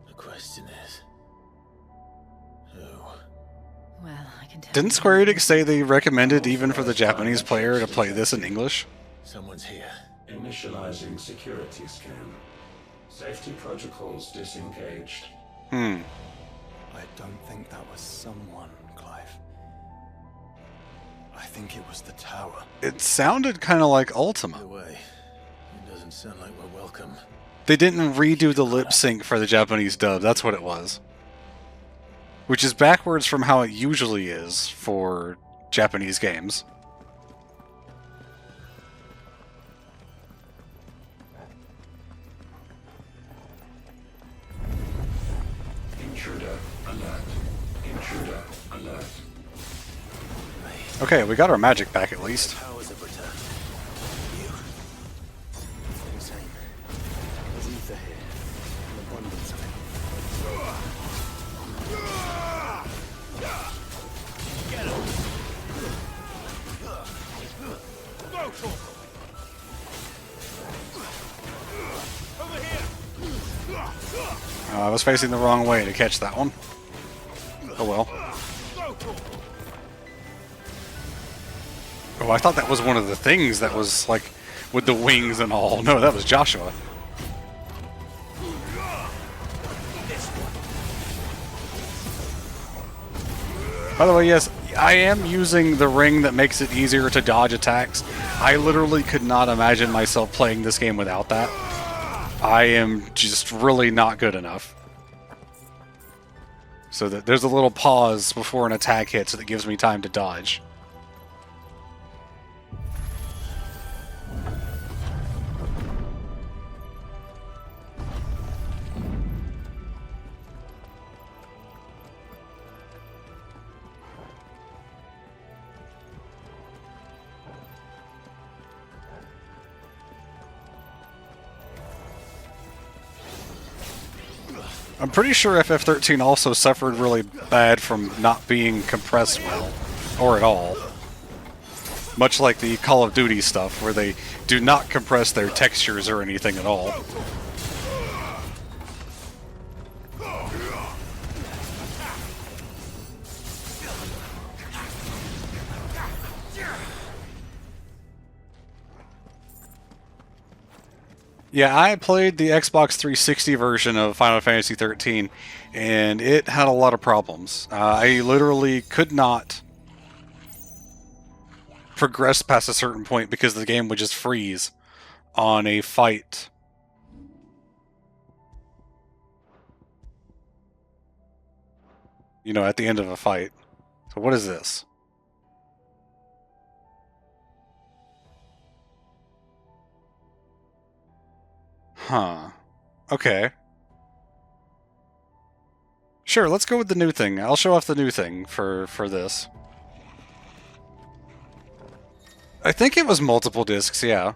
[SPEAKER 2] The question is, who?
[SPEAKER 7] Well, I can tell.
[SPEAKER 1] Didn't Square Enix say they recommended even for the Japanese player to play this in English?
[SPEAKER 2] Someone's here.
[SPEAKER 12] Initializing security scan. Safety protocols disengaged.
[SPEAKER 6] I don't think that was someone, Clive. I think it was the tower.
[SPEAKER 1] It sounded kind of like Ultima.
[SPEAKER 2] Either way, it doesn't sound like we're welcome.
[SPEAKER 1] They didn't redo the lip sync for the Japanese dub, that's what it was. Which is backwards from how it usually is for Japanese games.
[SPEAKER 12] Intruder alert. Intruder alert.
[SPEAKER 1] Okay, we got our magic back at least.
[SPEAKER 2] Powers have returned. You? Insane. There's ether here. An abundance of it. Get him! Go for it! Over here!
[SPEAKER 1] I was facing the wrong way to catch that one. Oh well. Oh, I thought that was one of the things that was, like, with the wings and all. No, that was Joshua. By the way, yes, I am using the ring that makes it easier to dodge attacks. I literally could not imagine myself playing this game without that. I am just really not good enough. So that there's a little pause before an attack hits that gives me time to dodge. I'm pretty sure FF13 also suffered really bad from not being compressed well, or at all. Much like the Call of Duty stuff, where they do not compress their textures or anything at all. Yeah, I played the Xbox 360 version of Final Fantasy XIII, and it had a lot of problems. I literally could not progress past a certain point because the game would just freeze on a fight. You know, at the end of a fight. So what is this? Huh. Okay. Sure, let's go with the new thing. I'll show off the new thing for this. I think it was multiple discs, yeah.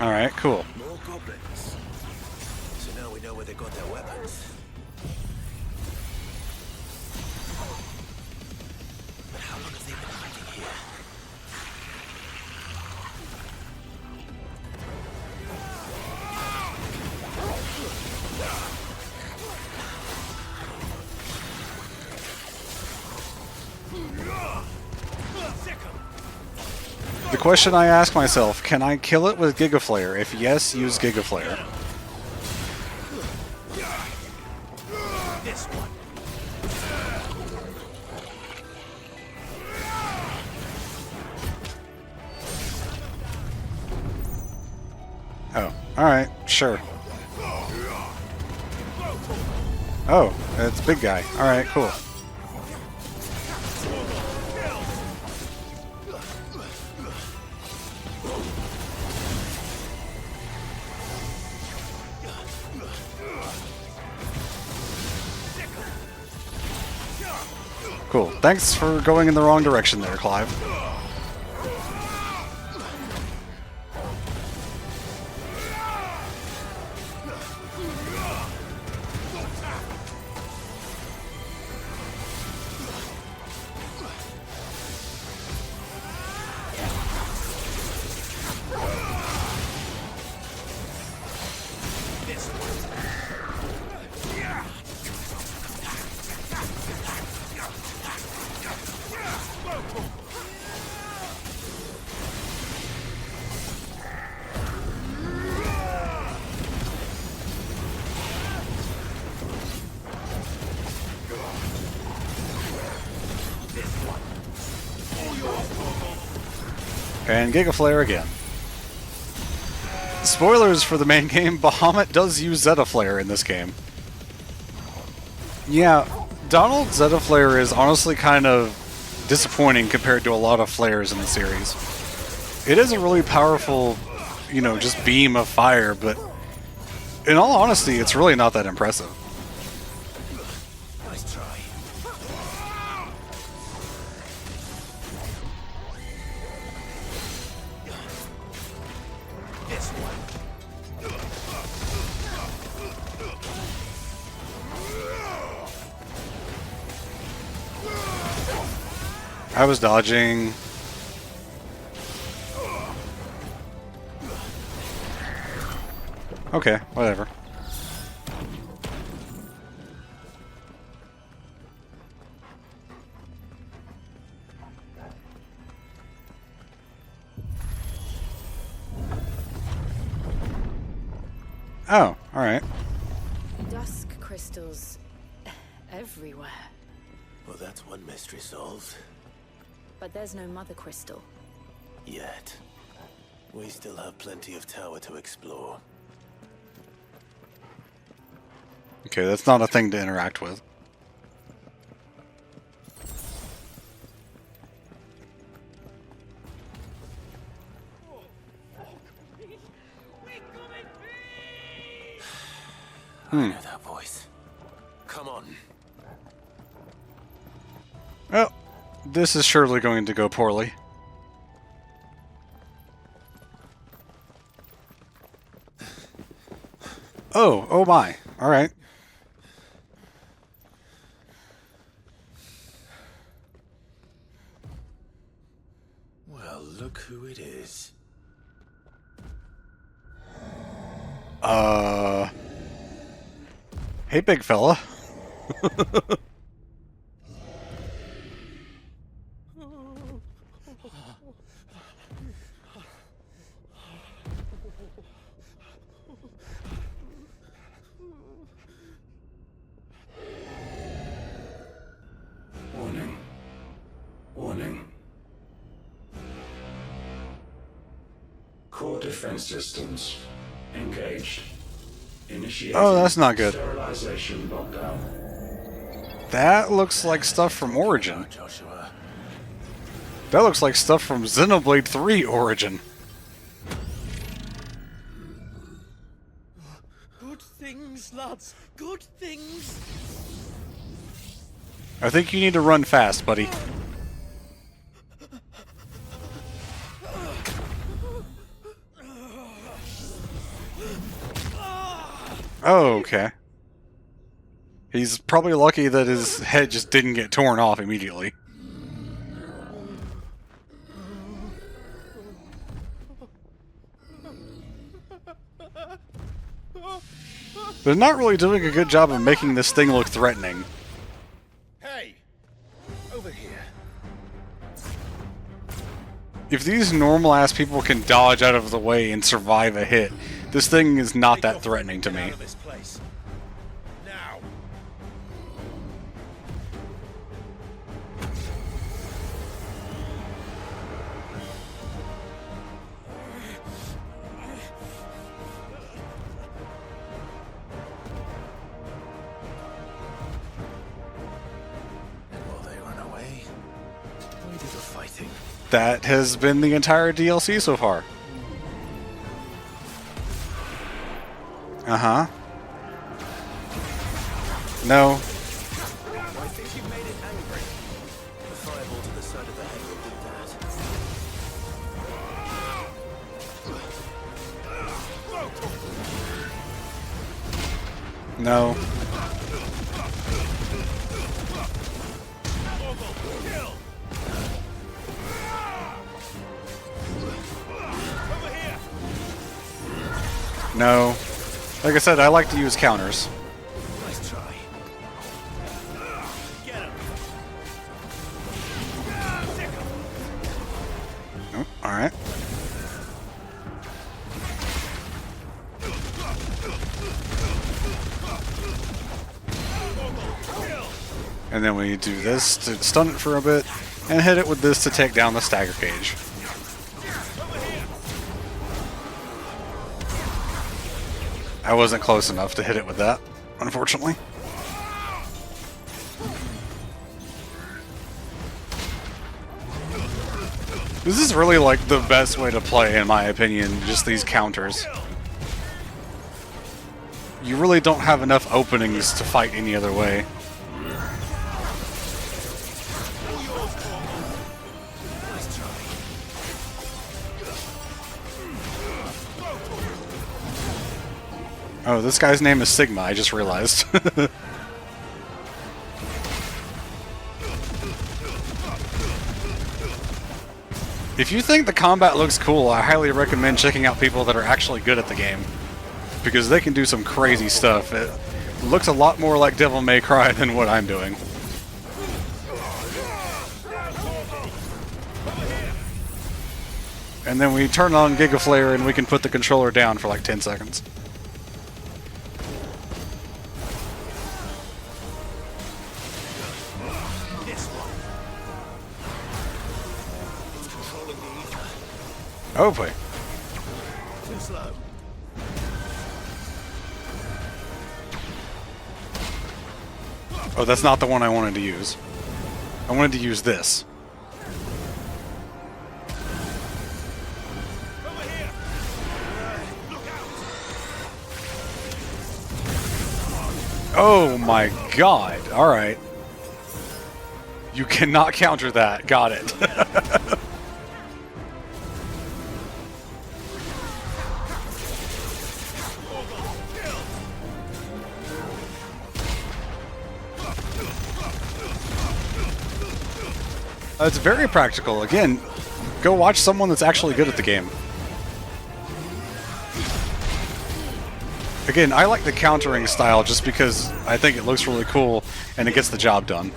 [SPEAKER 1] Alright, cool.
[SPEAKER 2] More goblins. So now we know where they got their weapons. But how long have they been hiding here?
[SPEAKER 1] The question I ask myself, can I kill it with Gigaflare? If yes, use Gigaflare.
[SPEAKER 2] This one.
[SPEAKER 1] Oh, alright, sure. Oh, it's big guy. Alright, cool. Cool. Thanks for going in the wrong direction there, Clive. And Giga Flare again. Spoilers for the main game, Bahamut does use Zeta Flare in this game. Yeah, Donald's Zeta Flare is honestly kind of disappointing compared to a lot of flares in the series. It is a really powerful, you know, just beam of fire, but in all honesty, it's really not that impressive.
[SPEAKER 2] Nice try. This one.
[SPEAKER 1] I was dodging. Okay, whatever. Oh, alright.
[SPEAKER 7] Dusk crystals everywhere.
[SPEAKER 2] Well, that's one mystery solved.
[SPEAKER 7] But there's no mother crystal.
[SPEAKER 2] Yet. We still have plenty of tower to explore.
[SPEAKER 1] Okay, that's not a thing to interact with.
[SPEAKER 2] I know that voice. Come on.
[SPEAKER 1] Well, this is surely going to go poorly. Oh my. Alright.
[SPEAKER 2] Well, look who it is.
[SPEAKER 1] Hey, big fella.
[SPEAKER 12] Warning. Warning. Core defense systems engaged. Initiating
[SPEAKER 1] Oh, that's not good.
[SPEAKER 12] Sterilization lockdown.
[SPEAKER 1] That looks like stuff from Origin.
[SPEAKER 2] Joshua.
[SPEAKER 1] That looks like stuff from Xenoblade 3 Origin.
[SPEAKER 4] Good things, lads. Good things.
[SPEAKER 1] I think you need to run fast, buddy. Oh, okay. He's probably lucky that his head just didn't get torn off immediately. They're not really doing a good job of making this thing look threatening.
[SPEAKER 2] Hey! Over here.
[SPEAKER 1] If these normal-ass people can dodge out of the way and survive a hit, this thing is not that threatening to me.
[SPEAKER 2] Out of this place. Now. And while they run away, we do the fighting.
[SPEAKER 1] That has been the entire DLC so far. Uh-huh. No.
[SPEAKER 2] I think you made it angry. The fireball to the side of the head will do that.
[SPEAKER 1] No. No. Like I said, I like to use counters.
[SPEAKER 2] Nice try. Get him.
[SPEAKER 1] Oh, alright. And then we do this to stun it for a bit, and hit it with this to take down the stagger cage. I wasn't close enough to hit it with that, unfortunately. This is really like the best way to play, in my opinion, just these counters. You really don't have enough openings to fight any other way. Oh, this guy's name is Sigma, I just realized. If you think the combat looks cool, I highly recommend checking out people that are actually good at the game, because they can do some crazy stuff. It looks a lot more like Devil May Cry than what I'm doing. And then we turn on Giga Flare and we can put the controller down for like 10 seconds. Oh boy.
[SPEAKER 2] Too slow.
[SPEAKER 1] Oh, that's not the one I wanted to use. I wanted to use this. Oh my god. Alright. You cannot counter that. Got it. It's very practical. Again, go watch someone that's actually good at the game. Again, I like the countering style just because I think it looks really cool and it gets the job done.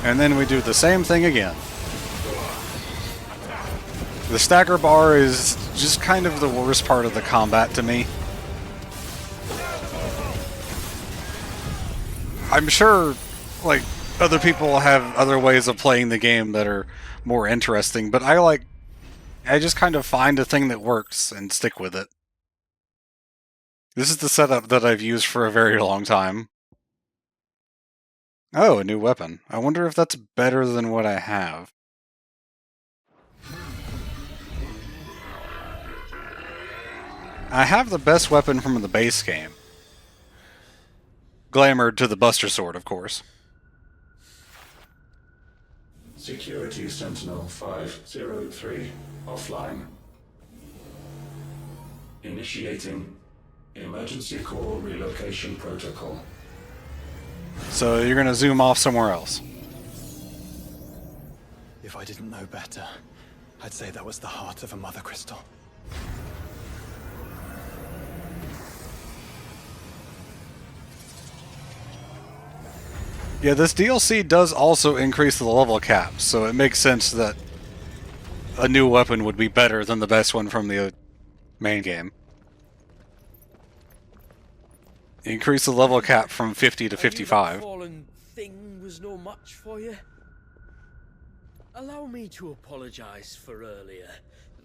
[SPEAKER 1] And then we do the same thing again. The stagger bar is just kind of the worst part of the combat to me. I'm sure, like, other people have other ways of playing the game that are more interesting, but I just kind of find a thing that works and stick with it. This is the setup that I've used for a very long time. Oh, a new weapon. I wonder if that's better than what I have. I have the best weapon from the base game. Glamored to the Buster Sword, of course.
[SPEAKER 12] Security Sentinel 503 offline. Initiating emergency call relocation protocol.
[SPEAKER 1] So you're going to zoom off somewhere else.
[SPEAKER 6] If I didn't know better, I'd say that was the heart of a mother crystal.
[SPEAKER 1] Yeah, this DLC does also increase the level cap, so it makes sense that a new weapon would be better than the best one from the main game. Increase the level cap from 50 to 55.
[SPEAKER 4] That fallen thing was no match for you. Allow me to apologize for earlier.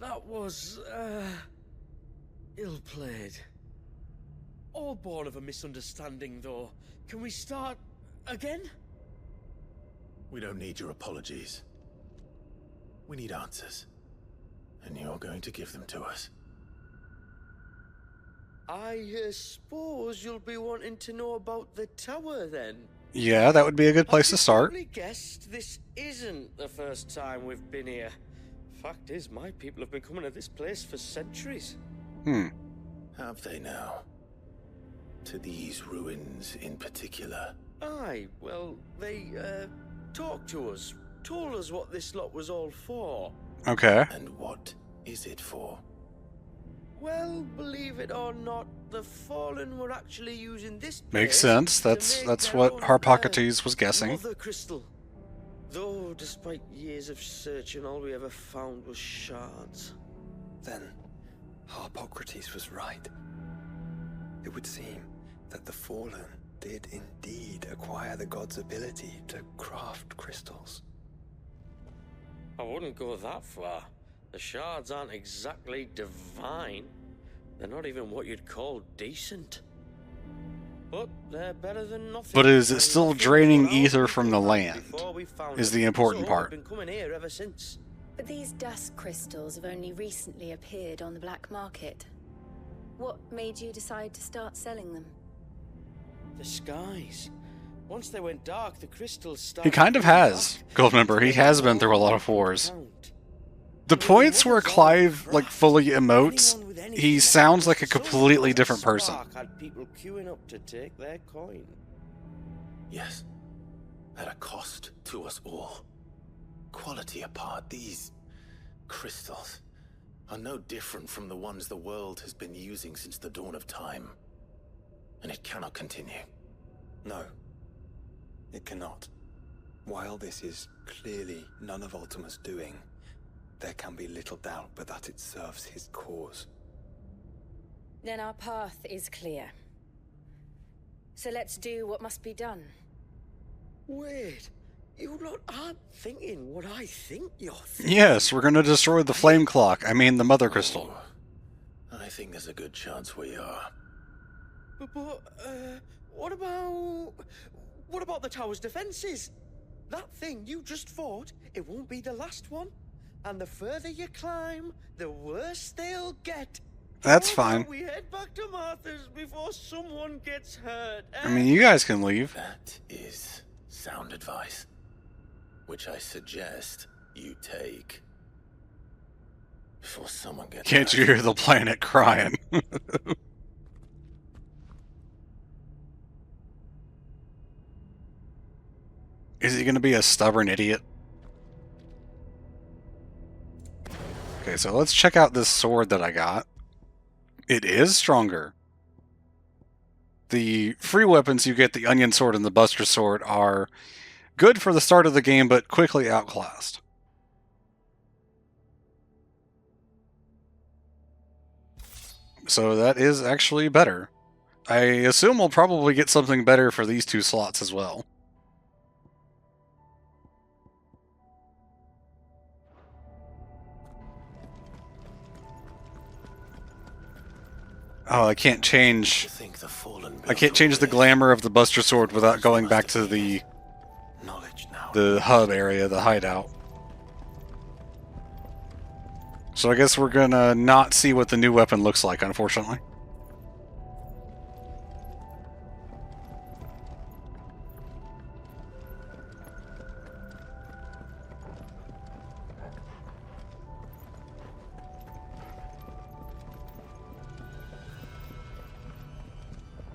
[SPEAKER 4] That was, ill-played. All born of a misunderstanding, though. Can we start again?
[SPEAKER 2] We don't need your apologies. We need answers. And you're going to give them to us.
[SPEAKER 4] I suppose you'll be wanting to know about the tower then.
[SPEAKER 1] Yeah, that would be a good place to start.
[SPEAKER 4] I guessed this isn't the first time we've been here. Fact is, my people have been coming to this place for centuries.
[SPEAKER 2] Have they now? To these ruins in particular?
[SPEAKER 4] Aye, well, they, talked to us. Told us what this lot was all for.
[SPEAKER 1] Okay.
[SPEAKER 2] And what is it for?
[SPEAKER 4] Well, believe it or not, the Fallen were actually using this
[SPEAKER 1] Makes
[SPEAKER 4] place
[SPEAKER 1] sense.
[SPEAKER 4] to make
[SPEAKER 1] That's
[SPEAKER 4] their
[SPEAKER 1] what
[SPEAKER 4] own,
[SPEAKER 1] Harpocrates was guessing.
[SPEAKER 4] Mother crystal. Though, despite years of searching, all we ever found was shards.
[SPEAKER 6] Then, Harpocrates was right. It would seem that the Fallen did indeed acquire the god's ability to craft crystals.
[SPEAKER 4] I wouldn't go that far. The shards aren't exactly divine. They're not even what you'd call decent. But they're better than nothing.
[SPEAKER 1] But is it
[SPEAKER 4] And
[SPEAKER 1] still
[SPEAKER 4] nothing
[SPEAKER 1] draining
[SPEAKER 4] what our
[SPEAKER 1] ether
[SPEAKER 4] people
[SPEAKER 1] from the
[SPEAKER 4] had
[SPEAKER 1] land?
[SPEAKER 4] before we found
[SPEAKER 1] Is
[SPEAKER 4] them.
[SPEAKER 1] the important
[SPEAKER 4] So
[SPEAKER 1] part.
[SPEAKER 4] we've been coming here ever since.
[SPEAKER 7] But these dust crystals have only recently appeared on the black market. What made you decide to start selling them?
[SPEAKER 4] The skies. Once they went dark, the crystals started.
[SPEAKER 1] He kind of has, Goldmember. He has been through a lot of wars. The points where Clive, like, fully emotes, he sounds like a completely different person.
[SPEAKER 4] Spark had people queuing up to take their coin.
[SPEAKER 2] Yes. At a cost to us all. Quality apart, these crystals are no different from the ones the world has been using since the dawn of time. And it cannot continue.
[SPEAKER 6] No, it cannot. While this is clearly none of Ultima's doing, there can be little doubt but that it serves his cause.
[SPEAKER 7] Then our path is clear. So let's do what must be done.
[SPEAKER 4] Wait, you lot aren't thinking what I think you're thinking.
[SPEAKER 1] Yes, we're going to destroy the flame clock. I mean, the mother crystal.
[SPEAKER 2] I think there's a good chance we are.
[SPEAKER 4] But what about the tower's defenses? That thing you just fought, it won't be the last one. And the further you climb, the worse they'll get.
[SPEAKER 1] That's
[SPEAKER 4] How
[SPEAKER 1] fine.
[SPEAKER 4] about we head back to Martha's before someone gets hurt?
[SPEAKER 1] I mean, you guys can leave.
[SPEAKER 2] That is sound advice, which I suggest you take before someone gets
[SPEAKER 1] Can't
[SPEAKER 2] hurt.
[SPEAKER 1] you hear the planet crying? Is he going to be a stubborn idiot? Okay, so let's check out this sword that I got. It is stronger. The free weapons you get, the Onion Sword and the Buster Sword, are good for the start of the game, but quickly outclassed. So that is actually better. I assume we'll probably get something better for these two slots as well. Oh, I can't change. I can't change the glamour of the Buster Sword without going back to the hub area, the hideout. So I guess we're gonna not see what the new weapon looks like, unfortunately.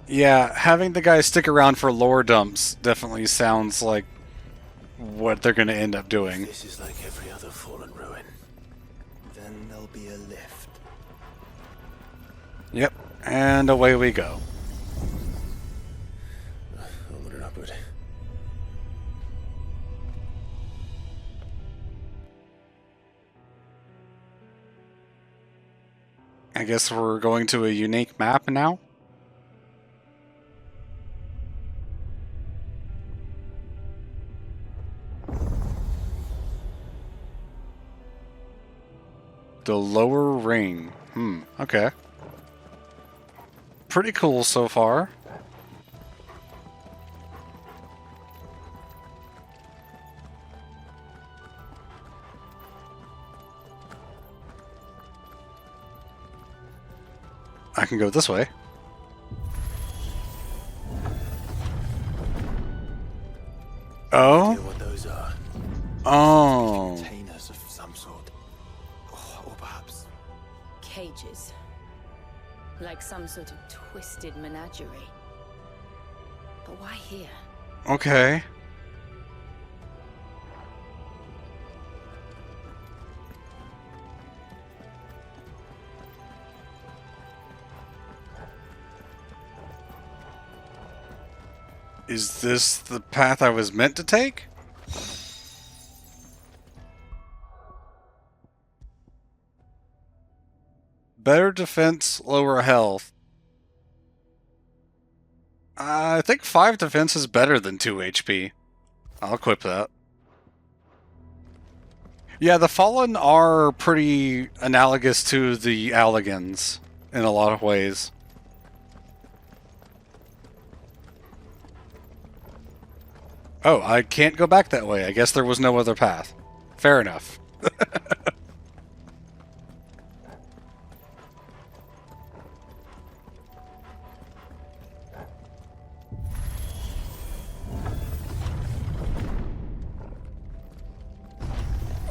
[SPEAKER 1] Yeah, having the guys stick around for lore dumps definitely sounds like what they're going to end up doing.
[SPEAKER 2] This is like every other fallen ruin.
[SPEAKER 6] Then there'll be a lift.
[SPEAKER 1] Yep, and away we go.
[SPEAKER 2] Onward and upward.
[SPEAKER 1] I guess we're going to a unique map now. The lower ring. Okay. Pretty cool so far. I can go this way. Oh?
[SPEAKER 6] Idea what those are?
[SPEAKER 1] Oh.
[SPEAKER 6] Containers of some sort. Or perhaps...
[SPEAKER 7] Cages. Like some sort of twisted menagerie. But why here?
[SPEAKER 1] Okay. Is this the path I was meant to take? Better defense, lower health. I think 5 defense is better than 2 HP. I'll equip that. Yeah, the Fallen are pretty analogous to the Alligans in a lot of ways. Oh, I can't go back that way. I guess there was no other path. Fair enough.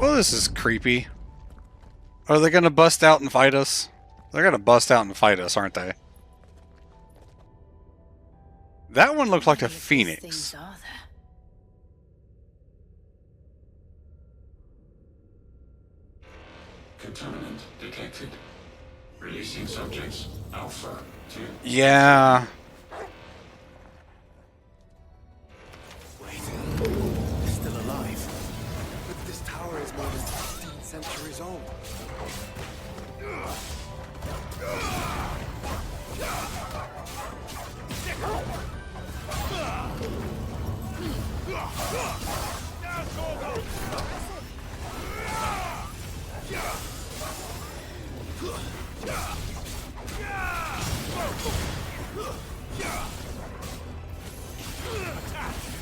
[SPEAKER 1] Well, this is creepy. Are they gonna bust out and fight us? They're gonna bust out and fight us, aren't they? That one looked like a phoenix.
[SPEAKER 12] Contaminant detected. Releasing subjects. Alpha 2.
[SPEAKER 1] Yeah.
[SPEAKER 6] Wait. They're still alive. But this tower is more than 15 centuries old.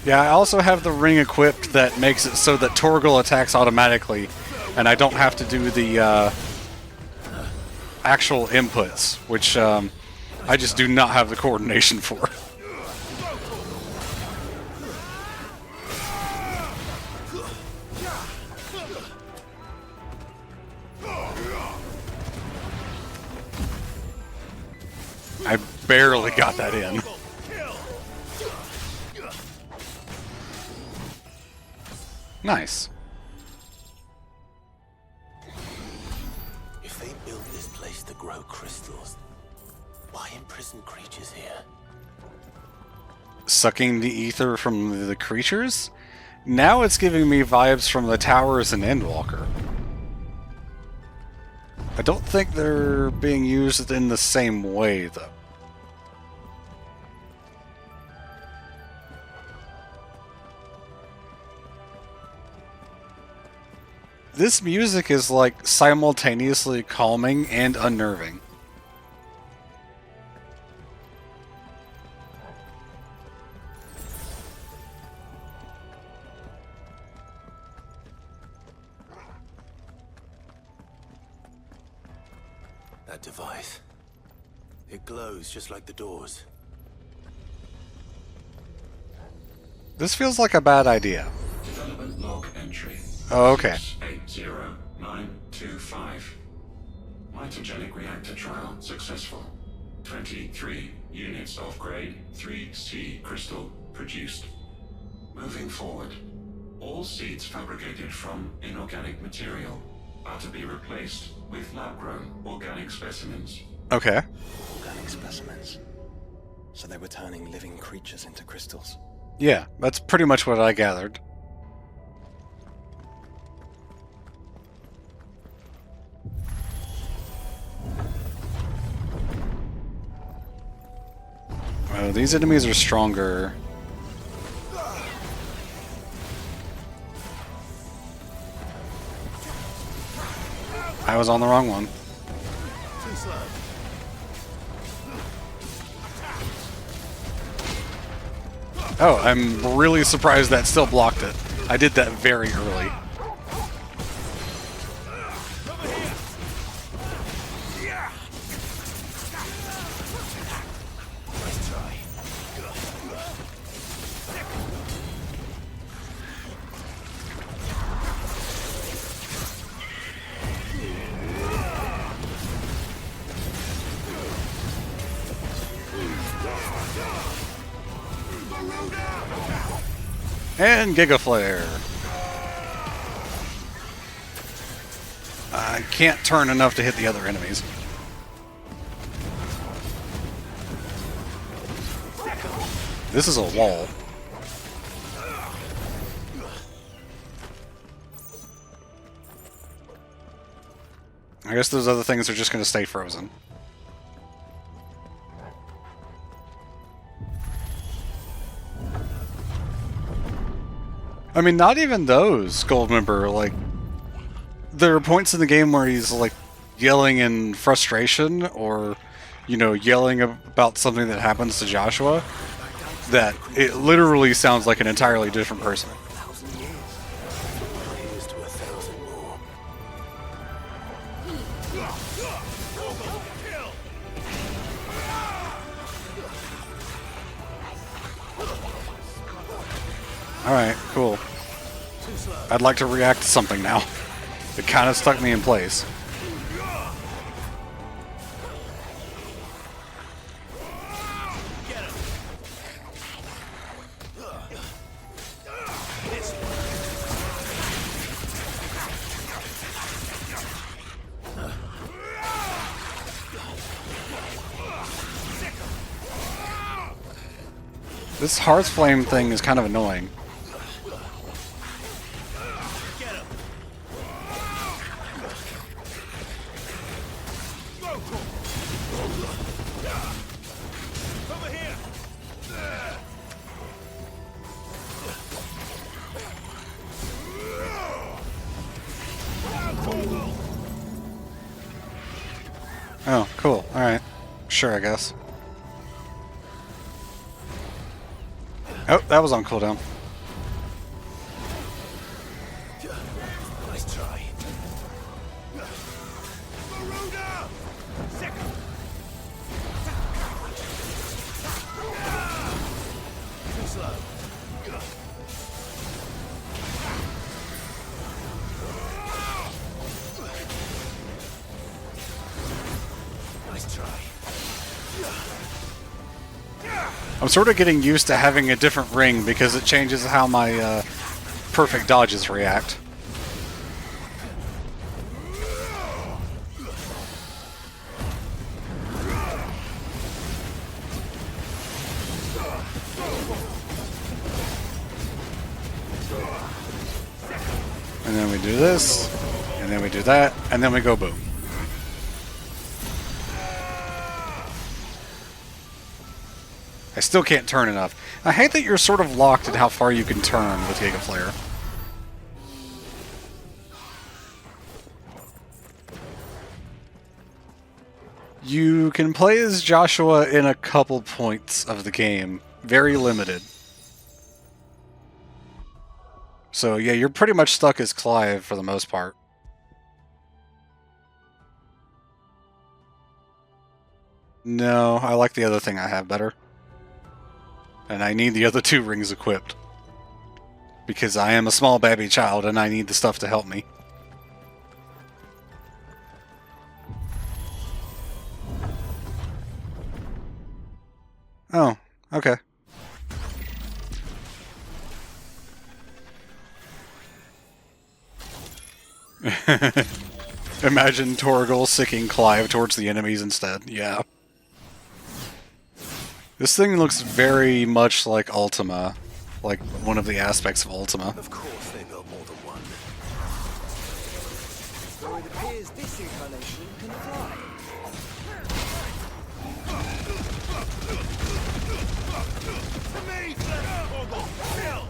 [SPEAKER 1] Yeah, I also have the ring equipped that makes it so that Torgal attacks automatically, and I don't have to do the actual inputs, which I just do not have the coordination for. I barely got that in. Nice.
[SPEAKER 6] If they built this place to grow crystals, why imprison creatures here?
[SPEAKER 1] Sucking the ether from the creatures? Now it's giving me vibes from the towers in Endwalker. I don't think they're being used in the same way, though. This music is like simultaneously calming and unnerving.
[SPEAKER 6] That device. It glows just like the doors.
[SPEAKER 1] This feels like a bad idea.
[SPEAKER 12] Development log entry.
[SPEAKER 1] Oh, okay.
[SPEAKER 12] 680925. Mitogenic reactor trial successful. 23 units of grade 3C crystal produced. Moving forward, all seeds fabricated from inorganic material are to be replaced with lab-grown organic specimens.
[SPEAKER 1] Okay.
[SPEAKER 6] Organic specimens. So they were turning living creatures into crystals.
[SPEAKER 1] Yeah, that's pretty much what I gathered. Oh, these enemies are stronger. I was on the wrong one. Oh, I'm really surprised that still blocked it. I did that very early. And Giga Flare. I can't turn enough to hit the other enemies. This is a wall. I guess those other things are just going to stay frozen. I mean, not even those, Goldmember. Like, there are points in the game where he's, like, yelling in frustration or, you know, yelling about something that happens to Joshua that it literally sounds like an entirely different person. Alright, cool. I'd like to react to something now. It kind of stuck me in place. This Hearth Flame thing is kind of annoying. Oh, cool. Alright. Sure, I guess. Oh, that was on cooldown.
[SPEAKER 11] Nice try. Too slow. Nice try.
[SPEAKER 1] I'm sort of getting used to having a different ring because it changes how my perfect dodges react. And then we do this, and then we do that, and then we go boom. I still can't turn enough. I hate that you're sort of locked in how far you can turn with Giga Flare. You can play as Joshua in a couple points of the game. Very limited. So yeah, you're pretty much stuck as Clive for the most part. No, I like the other thing I have better. And I need the other two rings equipped. Because I am a small baby child and I need the stuff to help me. Oh, okay. Imagine Torgal sicking Clive towards the enemies instead. Yeah. This thing looks very much like Ultima, like one of the aspects of Ultima.
[SPEAKER 11] Of course they built more than one. So it appears this incarnation can fly. To me, kill!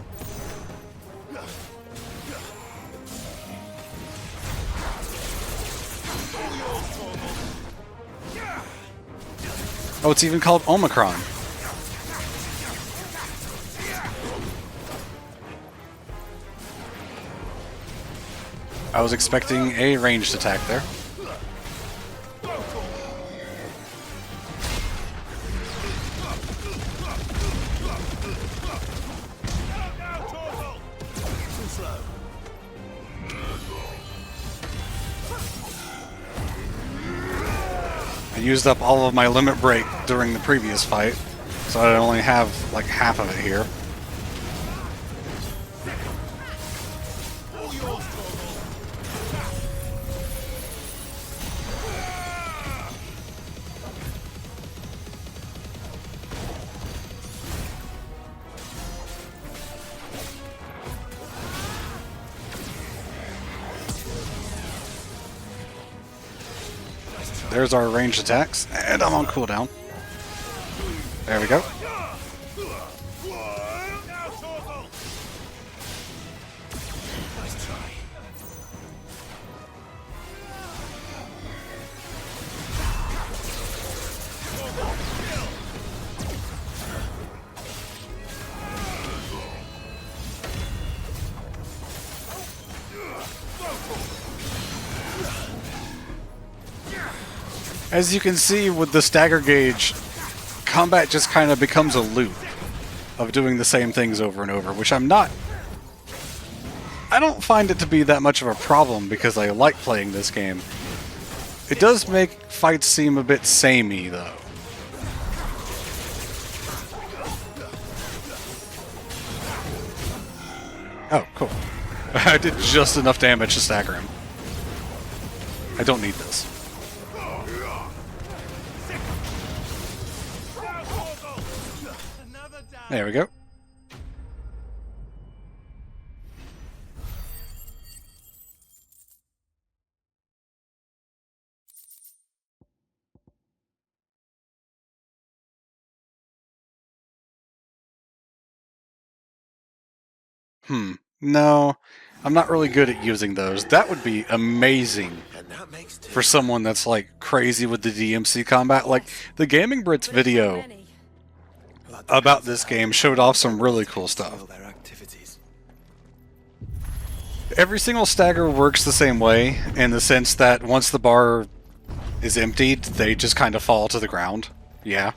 [SPEAKER 1] Oh, it's even called Omicron. I was expecting a ranged attack there. I used up all of my limit break during the previous fight, so I only have like half of it here. there's our ranged attacks, and I'm on cooldown. There we go. As you can see with the stagger gauge, combat just kind of becomes a loop of doing the same things over and over, which I don't find it to be that much of a problem because I like playing this game. It does make fights seem a bit samey though. Oh, cool. I did just enough damage to stagger him. I don't need this. There we go. No, I'm not really good at using those. That would be amazing for someone that's like crazy with the DMC combat. Like the Gaming Brits video about this game showed off some really cool stuff. Every single stagger works the same way in the sense that once the bar is emptied, they just kind of fall to the ground. Yeah.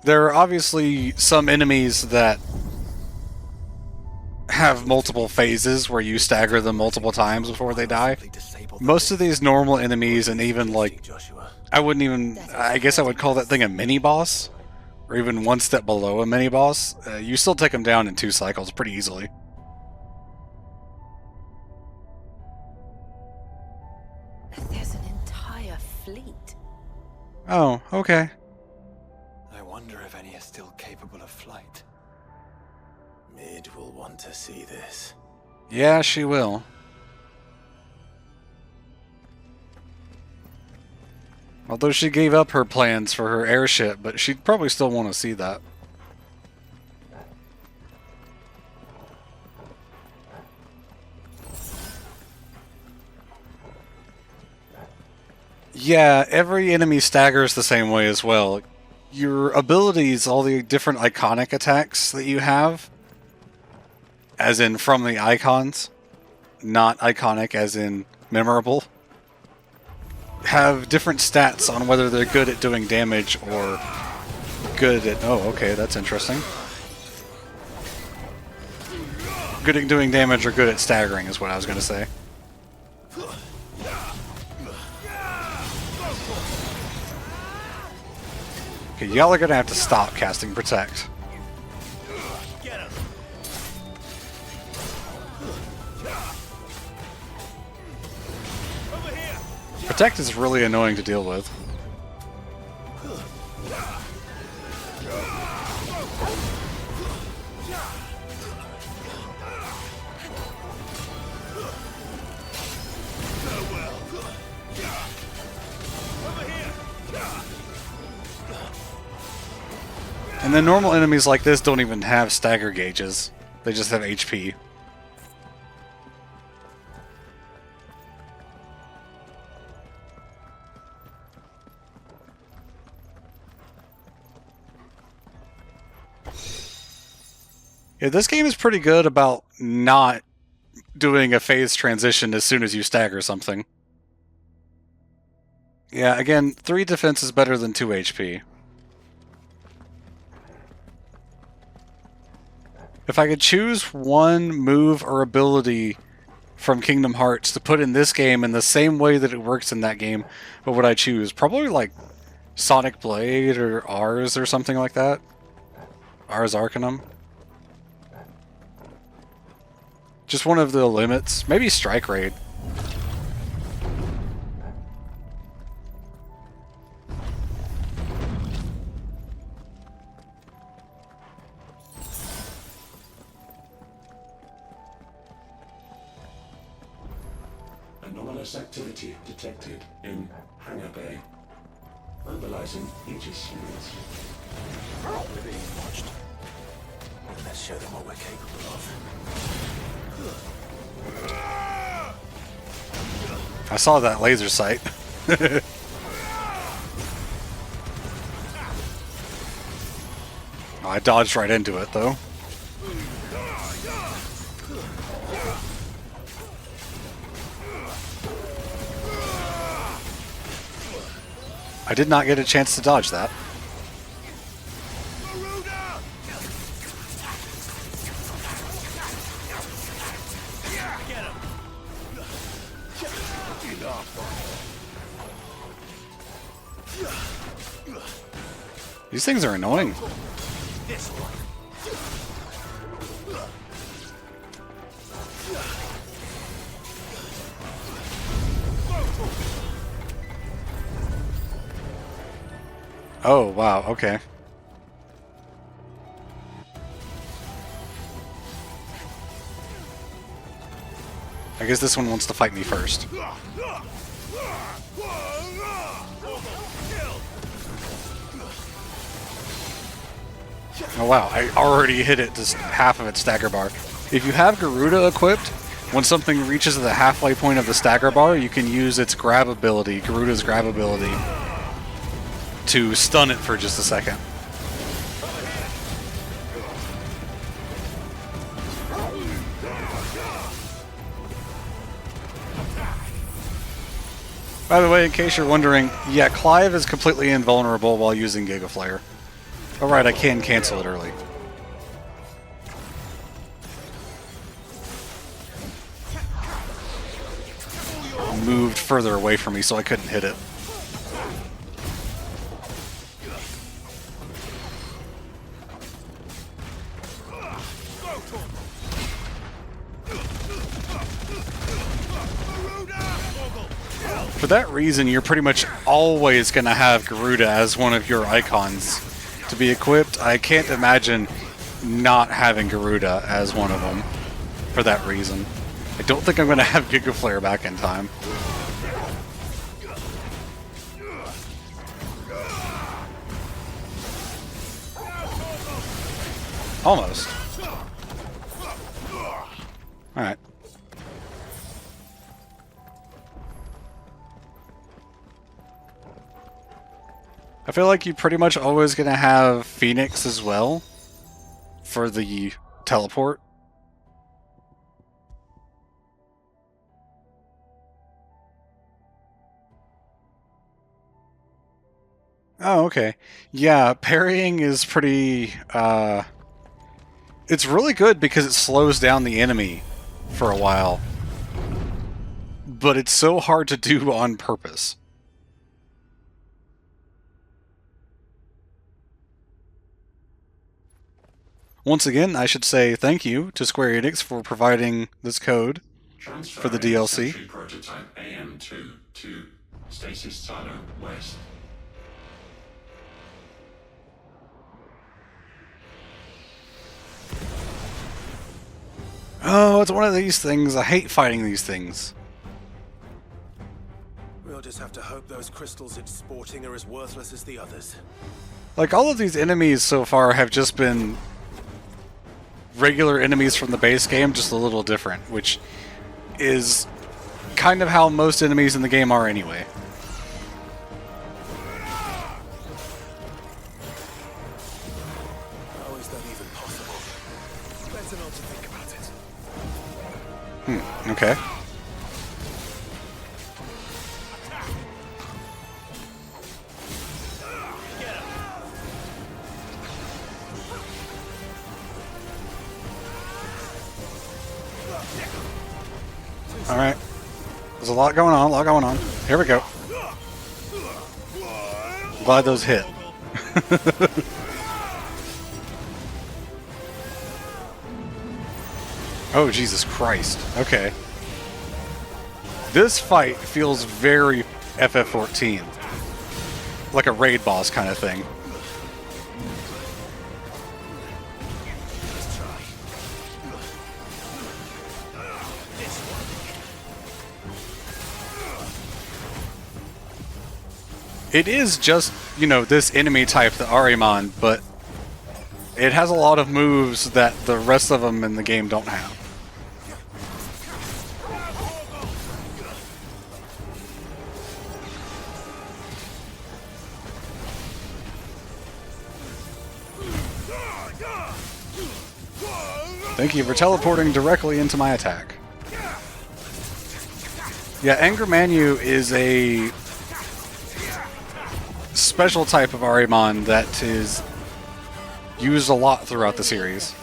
[SPEAKER 1] There are obviously some enemies that have multiple phases where you stagger them multiple times before they die. Most of these normal enemies, and even like, I guess I would call that thing a mini-boss, or even one step below a mini-boss, you still take them down in 2 cycles pretty easily.
[SPEAKER 7] There's an entire fleet.
[SPEAKER 1] Oh, okay.
[SPEAKER 6] I wonder if any are still capable of flight.
[SPEAKER 2] Mid will want to see this.
[SPEAKER 1] Yeah, she will. Although she gave up her plans for her airship, but she'd probably still want to see that. Yeah, every enemy staggers the same way as well. Your abilities, all the different iconic attacks that you have, as in from the icons, not iconic as in memorable, have different stats on whether they're good at doing damage or good at... Oh, okay, that's interesting. Good at doing damage or good at staggering is what I was going to say. Okay, y'all are going to have to stop casting Protect. Protect is really annoying to deal with. And then normal enemies like this don't even have stagger gauges. They just have HP. Yeah, this game is pretty good about not doing a phase transition as soon as you stagger something. Yeah, again, 3 defense is better than 2 HP. If I could choose one move or ability from Kingdom Hearts to put in this game in the same way that it works in that game, what would I choose? Probably like Sonic Blade or Ars or something like that. Ars Arcanum. Just one of the limits. Maybe Strike Raid.
[SPEAKER 12] Anomalous activity detected in Hangar Bay. Mobilizing Aegis units.
[SPEAKER 2] We're being watched. Let's show them what we're capable of.
[SPEAKER 1] I saw that laser sight. I dodged right into it, though. I did not get a chance to dodge that. These things are annoying. Oh, wow, okay. I guess this one wants to fight me first. Oh wow, I already hit it just half of its stagger bar. If you have Garuda equipped, when something reaches the halfway point of the stagger bar, you can use its grab ability, Garuda's grab ability, to stun it for just a second. By the way, in case you're wondering, yeah, Clive is completely invulnerable while using Giga Flare. Alright, I can cancel it early. Moved further away from me so I couldn't hit it. For that reason, you're pretty much always going to have Garuda as one of your icons to be equipped. I can't imagine not having Garuda as one of them for that reason. I don't think I'm going to have Giga Flare back in time. Almost. Alright. I feel like you're pretty much always going to have Phoenix as well for the teleport. Oh, okay. Yeah, parrying is pretty... it's really good because it slows down the enemy for a while. But it's so hard to do on purpose. Once again, I should say thank you to Square Enix for providing this code for the DLC.
[SPEAKER 12] Prototype AM2 to Stasis Silo West.
[SPEAKER 1] Oh, it's one of these things. I hate fighting these things.
[SPEAKER 2] We'll just have to hope those crystals it's sporting are as worthless as the others.
[SPEAKER 1] Like, all of these enemies so far have just been regular enemies from the base game, just a little different, which is kind of how most enemies in the game are anyway.
[SPEAKER 2] How is that even possible? Better not to think about it.
[SPEAKER 1] Okay. Alright. There's a lot going on, Here we go. Glad those hit. Oh, Jesus Christ. Okay. This fight feels very FF14. Like a raid boss kind of thing. It is just, you know, this enemy type, the Ahriman, but it has a lot of moves that the rest of them in the game don't have. Thank you for teleporting directly into my attack. Yeah, Anger Manu is a special type of Ahriman that is used a lot throughout the series.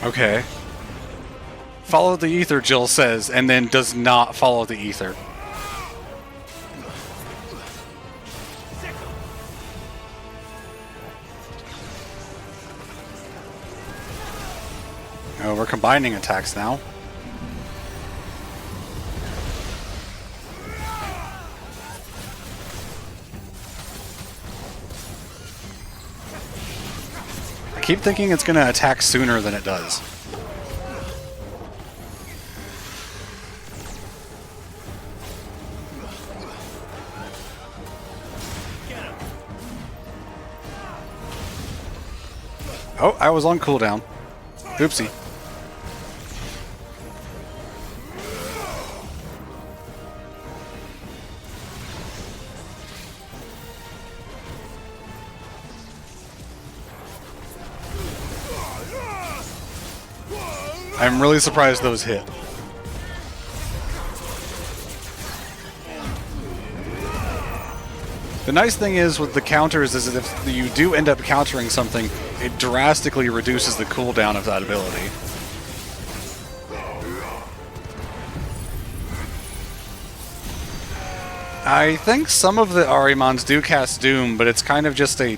[SPEAKER 1] Okay. Follow the ether, Jill says, and then does not follow the ether. Oh, we're combining attacks now. I keep thinking it's going to attack sooner than it does. Oh, I was on cooldown. Oopsie. I'm really surprised those hit. The nice thing is with the counters is that if you do end up countering something, it drastically reduces the cooldown of that ability. I think some of the Ahrimans do cast Doom, but it's kind of just a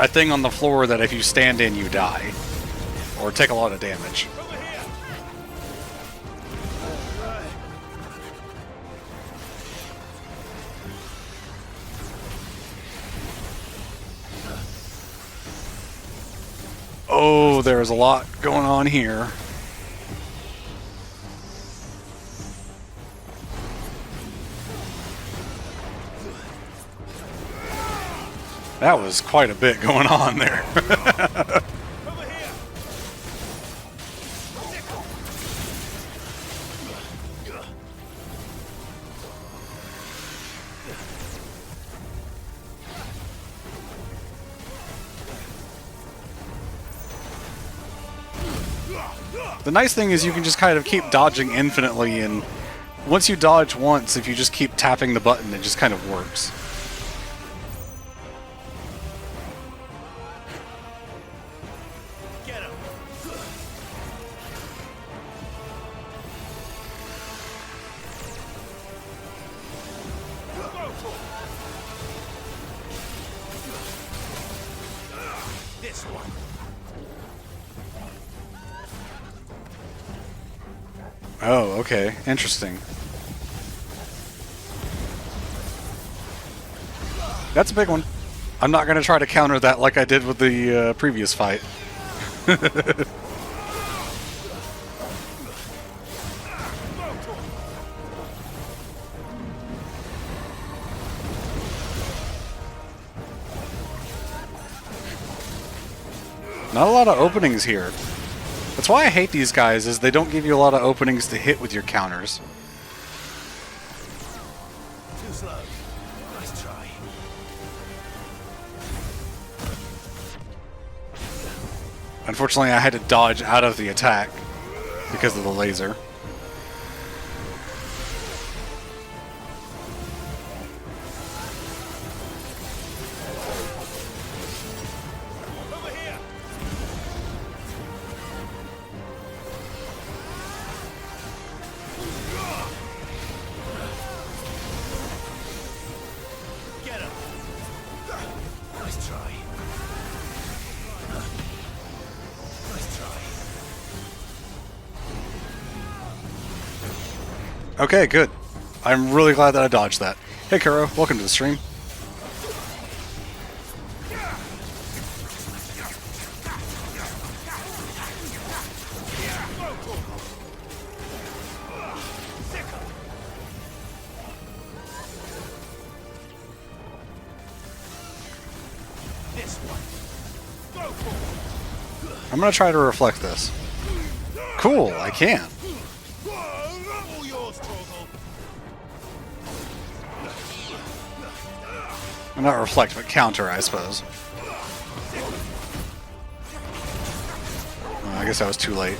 [SPEAKER 1] thing on the floor that if you stand in, you die. Or take a lot of damage. Oh, there's a lot going on here. That was quite a bit going on there. The nice thing is you can just kind of keep dodging infinitely, and once you dodge once, if you just keep tapping the button, it just kind of works.
[SPEAKER 11] Get him. This one.
[SPEAKER 1] Oh, okay. Interesting. That's a big one. I'm not going to try to counter that like I did with the previous fight. Not a lot of openings here. That's why I hate these guys, is they don't give you a lot of openings to hit with your counters.
[SPEAKER 11] Too slow. Nice try.
[SPEAKER 1] Unfortunately, I had to dodge out of the attack because of the laser. Okay, good. I'm really glad that I dodged that. Hey, Kuro, welcome to the stream. I'm gonna try to reflect this. Cool, I can. Well, not reflect, but counter, I suppose. I guess I was too late.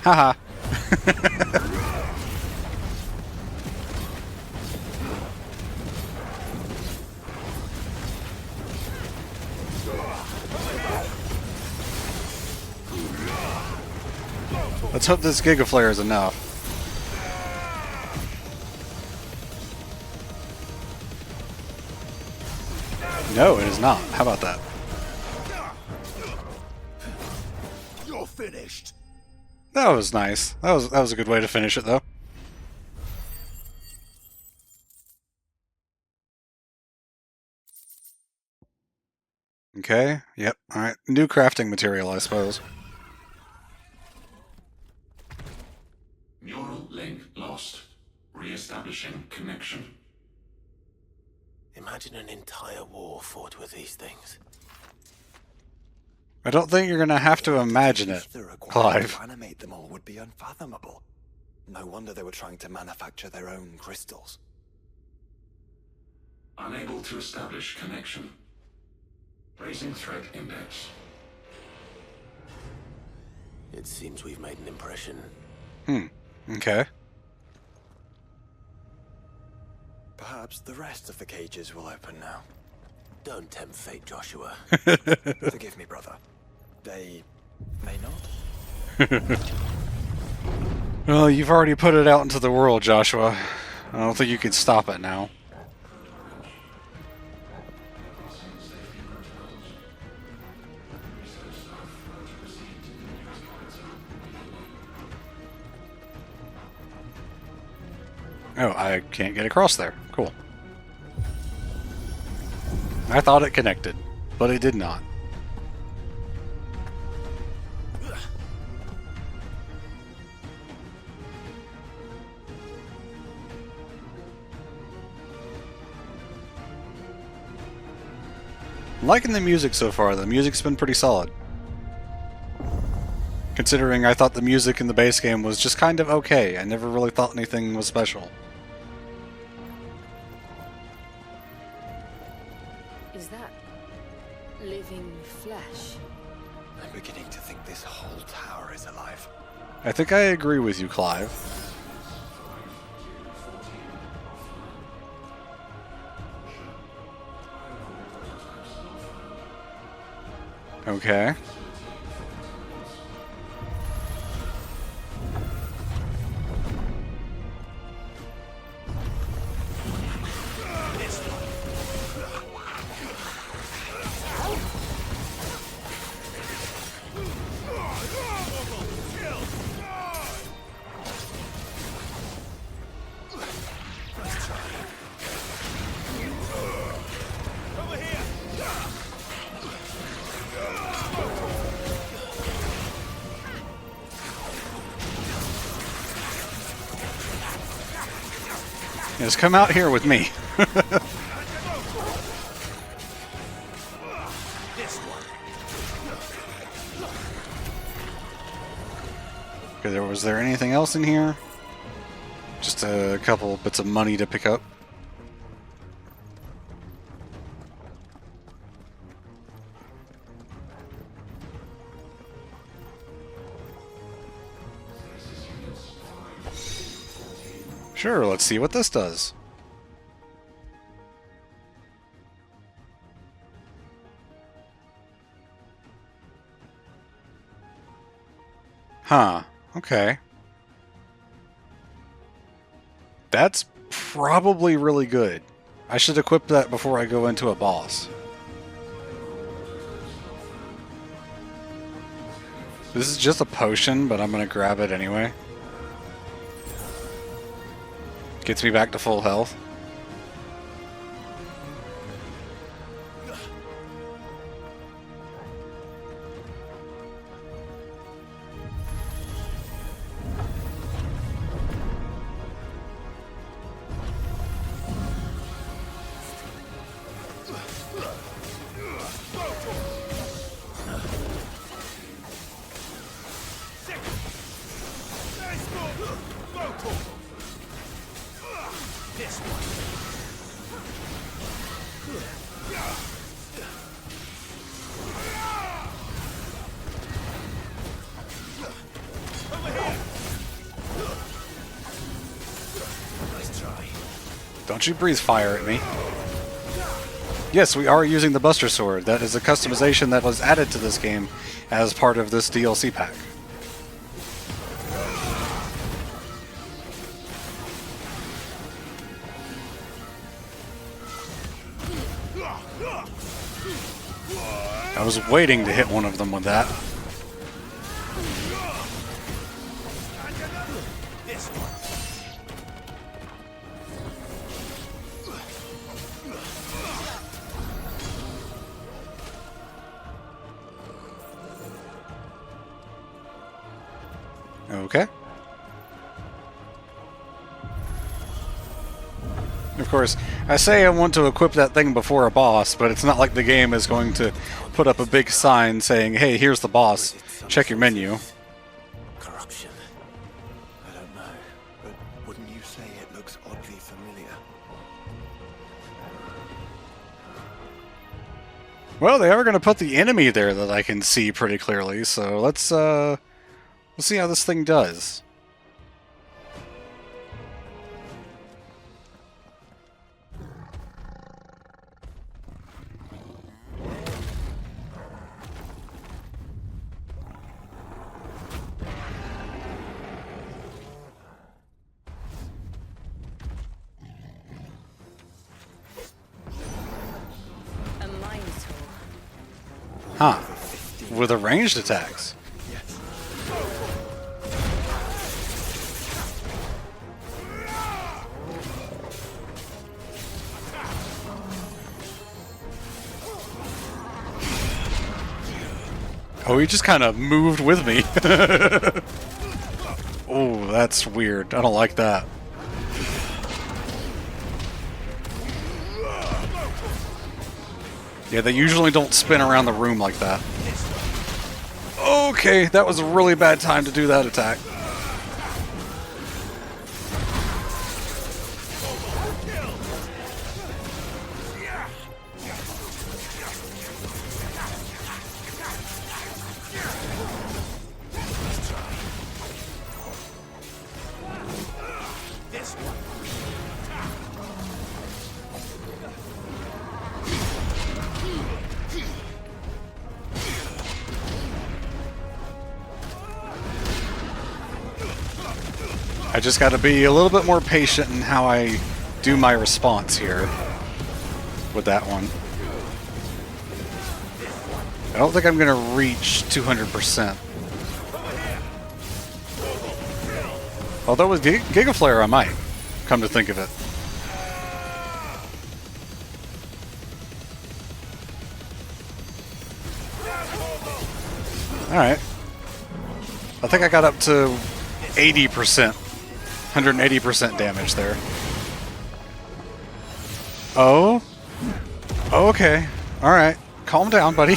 [SPEAKER 1] Haha. Let's hope this Giga Flare is enough. No, it is not. How about that?
[SPEAKER 11] You're finished.
[SPEAKER 1] That was nice. That was a good way to finish it, though. Okay. Yep. All right. New crafting material, I suppose.
[SPEAKER 12] Neural link lost. Re-establishing connection.
[SPEAKER 2] Imagine an entire war fought with these things.
[SPEAKER 1] I don't think you're gonna have to imagine it, Clive.
[SPEAKER 6] To animate them all would be unfathomable. No wonder they were trying to manufacture their own crystals.
[SPEAKER 12] Unable to establish connection. Raising threat index.
[SPEAKER 2] It seems we've made an impression.
[SPEAKER 1] Okay.
[SPEAKER 6] Perhaps the rest of the cages will open now.
[SPEAKER 2] Don't tempt fate, Joshua.
[SPEAKER 6] Forgive me, brother. They may not.
[SPEAKER 1] Well, you've already put it out into the world, Joshua. I don't think you can stop it now. Oh, I can't get across there. Cool. I thought it connected, but it did not. I'm liking the music so far. The music's been pretty solid. Considering I thought the music in the base game was just kind of okay. I never really thought anything was special.
[SPEAKER 7] Is that living flesh?
[SPEAKER 6] I'm beginning to think this whole tower is alive.
[SPEAKER 1] I think I agree with you, Clive. Okay. Just come out here with me. Okay, was there anything else in here? Just a couple bits of money to pick up. Sure, let's see what this does. Huh, okay. That's probably really good. I should equip that before I go into a boss. This is just a potion, but I'm gonna grab it anyway. Gets me back to full health. Don't you breathe fire at me. Yes, we are using the Buster Sword. That is a customization that was added to this game as part of this DLC pack. I was waiting to hit one of them with that. Okay. Of course, I say I want to equip that thing before a boss, but it's not like the game is going to put up a big sign saying, hey, here's the boss, check your menu.
[SPEAKER 6] Corruption. I don't know, but wouldn't you say it looks oddly familiar?
[SPEAKER 1] Well, they are going to put the enemy there that I can see pretty clearly, so let's see how this thing does. Huh. With the ranged attacks. Oh, he just kind of moved with me. Oh, that's weird. I don't like that. Yeah, they usually don't spin around the room like that. Okay, that was a really bad time to do that attack. I just got to be a little bit more patient in how I do my response here with that one. I don't think I'm going to reach 200%. Although with Giga Flare I might, come to think of it. Alright. I think I got up to 80%. 180% damage there. Oh? Okay. Alright. Calm down, buddy.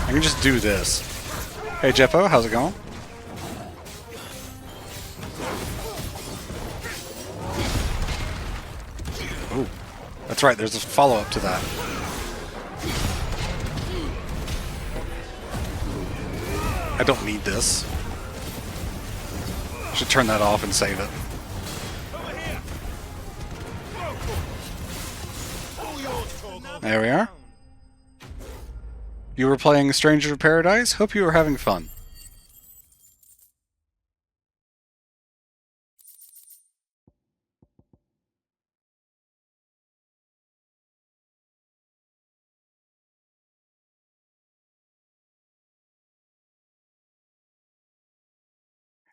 [SPEAKER 1] I can just do this. Hey Jeffo, how's it going? Ooh, that's right, there's a follow-up to that. I don't need this. I should turn that off and save it. There we are. You were playing Stranger of Paradise? Hope you were having fun.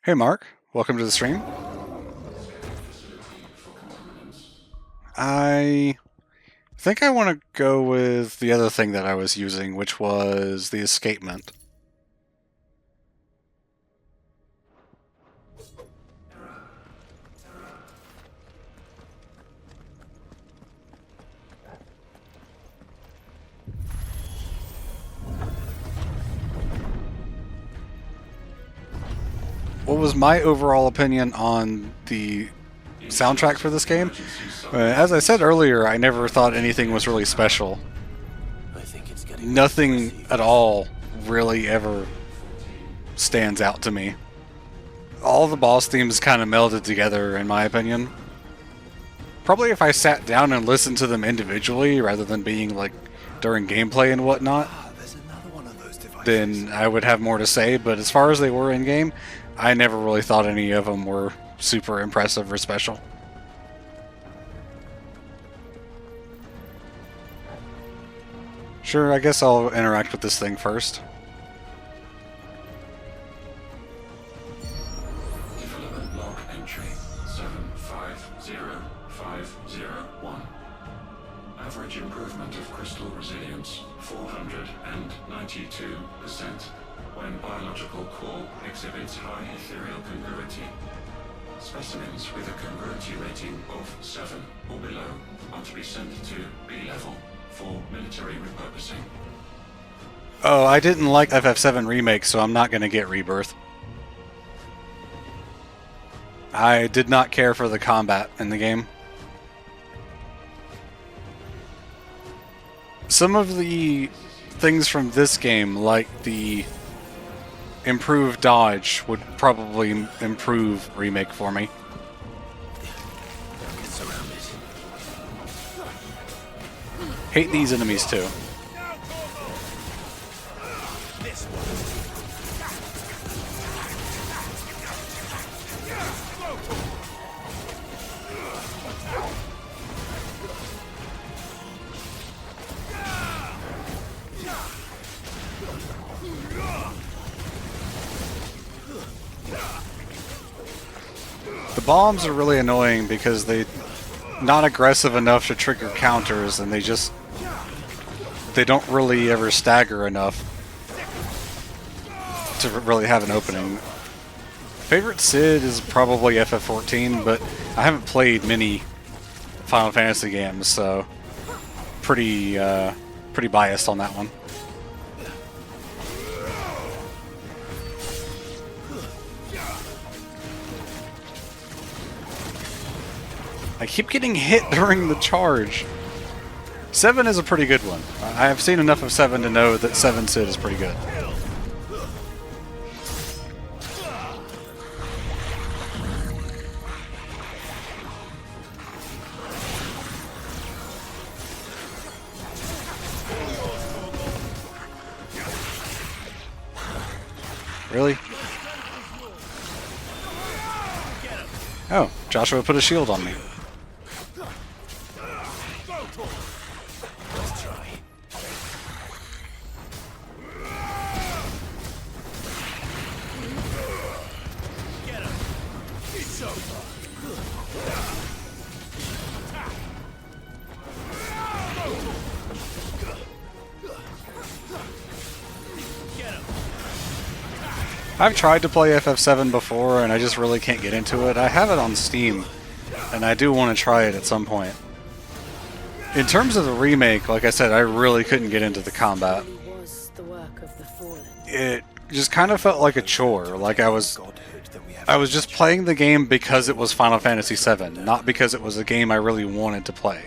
[SPEAKER 1] Hey Mark, welcome to the stream. I think I want to go with the other thing that I was using, which was the escapement. what was my overall opinion on the soundtrack for this game? As I said earlier, I never thought anything was really special. Nothing at all really ever stands out to me. All the boss themes kind of melded together, in my opinion. Probably if I sat down and listened to them individually, rather than being like during gameplay and whatnot, then I would have more to say. But as far as they were in game, I never really thought any of them were super impressive or special. Sure, I guess I'll interact with this thing first.
[SPEAKER 12] Development log entry 750501. Average improvement of crystal resilience 492% when biological core exhibits high ethereal congruity. Specimens with a congruity rating of 7 or below are to be sent to B level for military repurposing.
[SPEAKER 1] Oh, I didn't like FF7 Remake, so I'm not going to get Rebirth. I did not care for the combat in the game. Some of the things from this game, like the improved dodge, would probably improve Remake for me. Hate these enemies too. The bombs are really annoying because they're not aggressive enough to trigger counters, and they don't really ever stagger enough to really have an opening. Favorite Sid is probably FF14, but I haven't played many Final Fantasy games, so pretty biased on that one. I keep getting hit during the charge. 7 is a pretty good one. I have seen enough of 7 to know that 7 Sid is pretty good. Really? Oh, Joshua put a shield on me. I've tried to play FF7 before, and I just really can't get into it. I have it on Steam, and I do want to try it at some point. In terms of the remake, like I said, I really couldn't get into the combat. It just kind of felt like a chore, like I was just playing the game because it was Final Fantasy VII, not because it was a game I really wanted to play.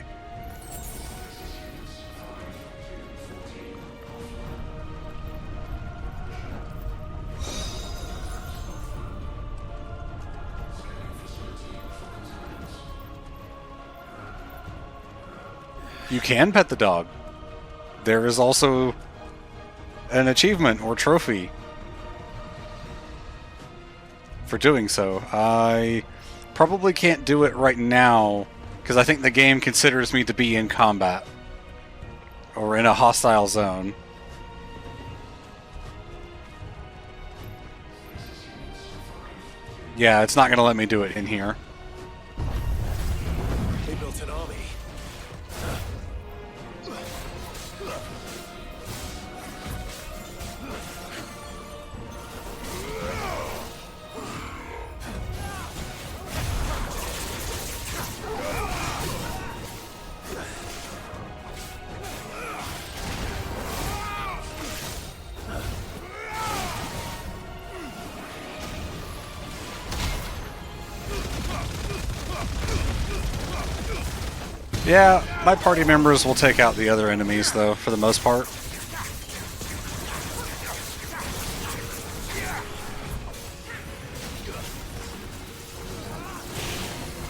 [SPEAKER 1] You can pet the dog. There is also an achievement or trophy for doing so. I probably can't do it right now because I think the game considers me to be in combat or in a hostile zone. Yeah, it's not going to let me do it in here.
[SPEAKER 2] They built an army.
[SPEAKER 1] Yeah, my party members will take out the other enemies, though, for the most part.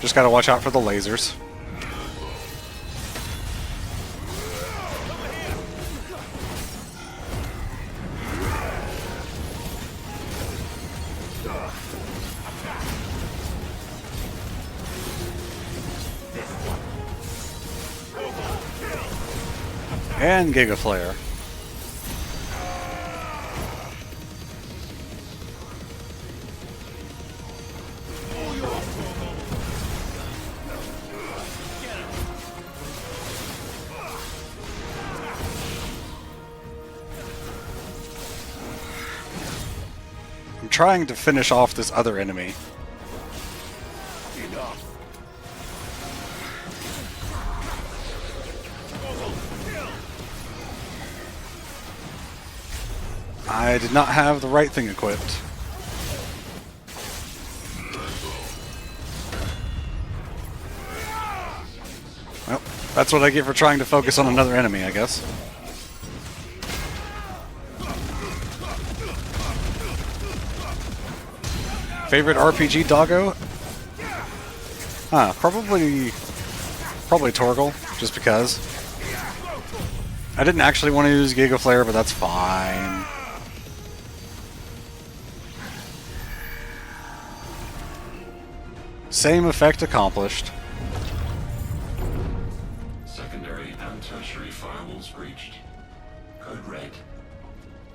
[SPEAKER 1] Just gotta watch out for the lasers. And Giga Flare. I'm trying to finish off this other enemy. I did not have the right thing equipped. Well, that's what I get for trying to focus on another enemy, I guess. Favorite RPG doggo? Probably Torgal, just because. I didn't actually want to use Giga Flare, but that's fine. Same effect accomplished.
[SPEAKER 12] Secondary and tertiary firewalls breached. Code red.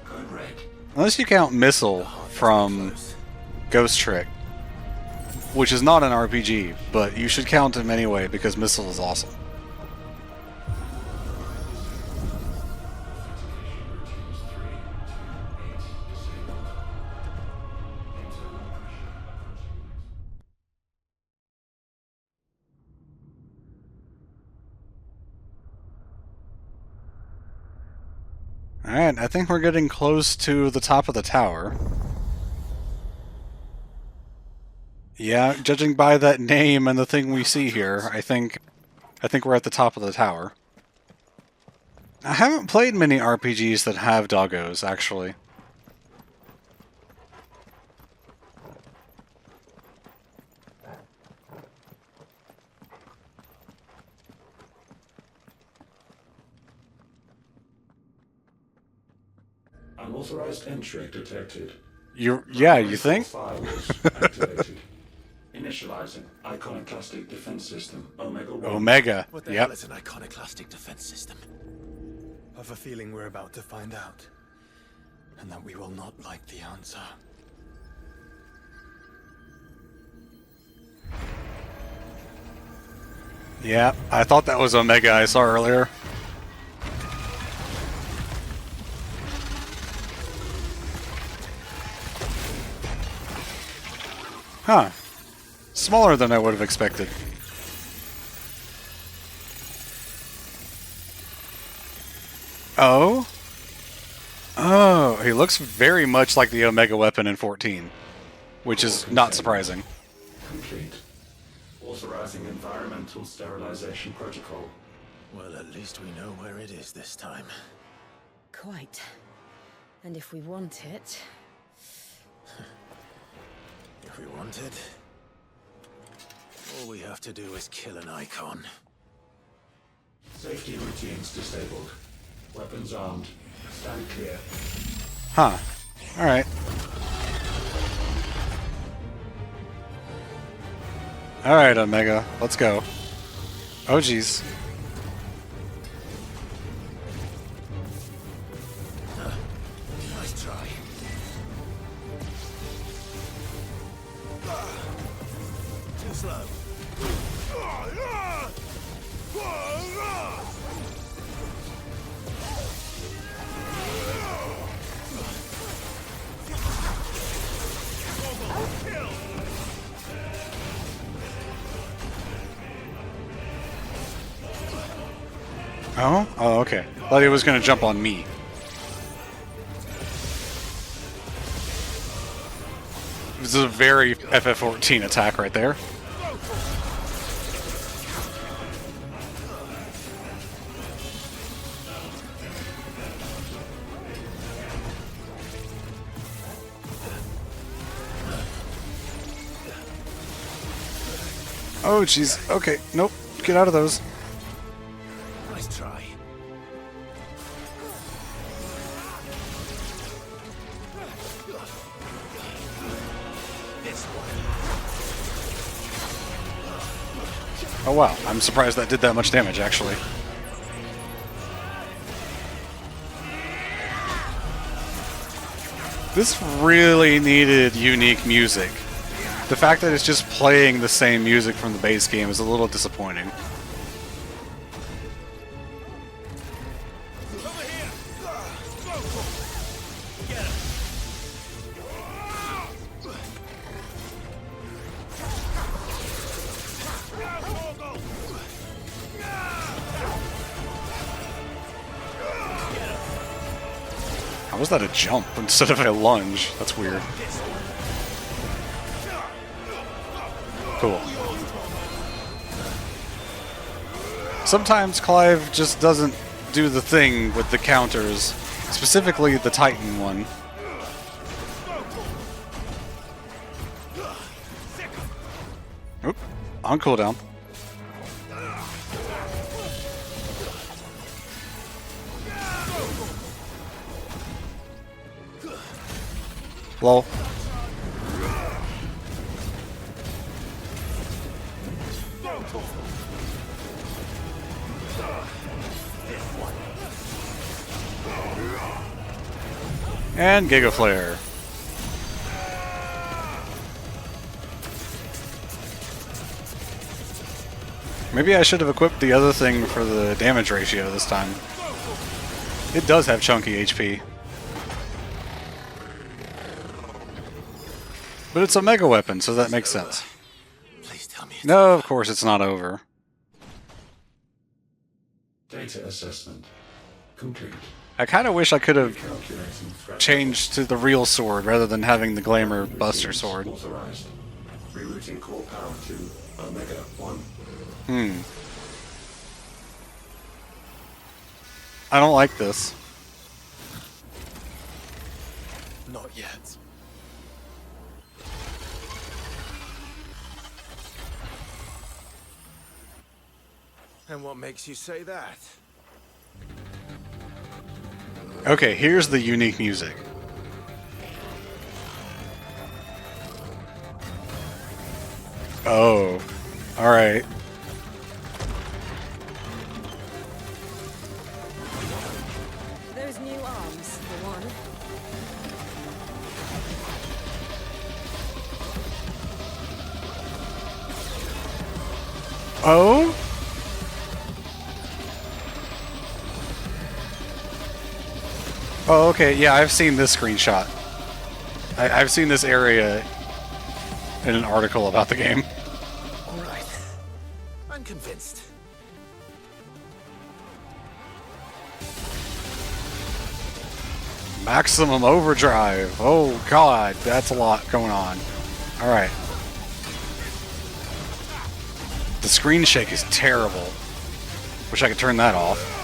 [SPEAKER 12] Code red.
[SPEAKER 1] Unless you count Missile from Ghost Trick, which is not an RPG, but you should count him anyway because Missile is awesome. Alright, I think we're getting close to the top of the tower. Yeah, judging by that name and the thing we see here, I think we're at the top of the tower. I haven't played many RPGs that have doggos, actually.
[SPEAKER 12] Unauthorized entry detected.
[SPEAKER 1] You think?
[SPEAKER 12] Firewalls activated. Initializing iconoclastic defense system Omega 1.
[SPEAKER 1] Omega.
[SPEAKER 2] What the
[SPEAKER 1] Yep.
[SPEAKER 2] hell is an iconoclastic defense system? I've a feeling we're about to find out, and that we will not like the answer.
[SPEAKER 1] Yeah, I thought that was Omega I saw earlier. Huh. Smaller than I would have expected. Oh? Oh, he looks very much like the Omega weapon in 14, which is not surprising.
[SPEAKER 12] Complete. Authorizing environmental sterilization protocol.
[SPEAKER 2] Well, at least we know where it is this time.
[SPEAKER 7] Quite. And if we want it...
[SPEAKER 2] If we want it, all we have to do is kill an icon.
[SPEAKER 12] Safety routines disabled. Weapons armed. Stand clear.
[SPEAKER 1] Huh. Alright. Alright, Omega. Let's go. Oh, jeez.
[SPEAKER 2] Nice try. Too slow.
[SPEAKER 1] Oh? Oh, okay. Thought he was gonna jump on me. This is a very FF14 attack right there. Oh, jeez. Okay, nope. Get out of those.
[SPEAKER 2] Nice try.
[SPEAKER 1] Oh wow, I'm surprised that did that much damage, actually. This really needed unique music. The fact that it's just playing the same music from the base game is a little disappointing. How was that a jump instead of a lunge? That's weird. Cool. Sometimes Clive just doesn't do the thing with the counters, specifically the Titan one. Oop, on cooldown. Lol. And Giga Flare. Maybe I should have equipped the other thing for the damage ratio this time. It does have chunky HP. But it's a mega weapon, so that makes sense.
[SPEAKER 2] Please tell me.
[SPEAKER 1] No, of course it's not over.
[SPEAKER 12] Data assessment complete.
[SPEAKER 1] I kind of wish I could have changed to the real sword rather than having the Glamour Buster sword.
[SPEAKER 12] Authorized. Rerouting core power to Omega 1.
[SPEAKER 1] I don't like this.
[SPEAKER 2] Not yet. And what makes you say that?
[SPEAKER 1] Okay, here's the unique music. Oh, alright.
[SPEAKER 7] Those new arms, for one.
[SPEAKER 1] Oh? Oh, okay, yeah, I've seen this screenshot. I've seen this area in an article about the game.
[SPEAKER 2] All right. I'm convinced.
[SPEAKER 1] Maximum overdrive. Oh god, that's a lot going on. Alright. The screen shake is terrible. Wish I could turn that off.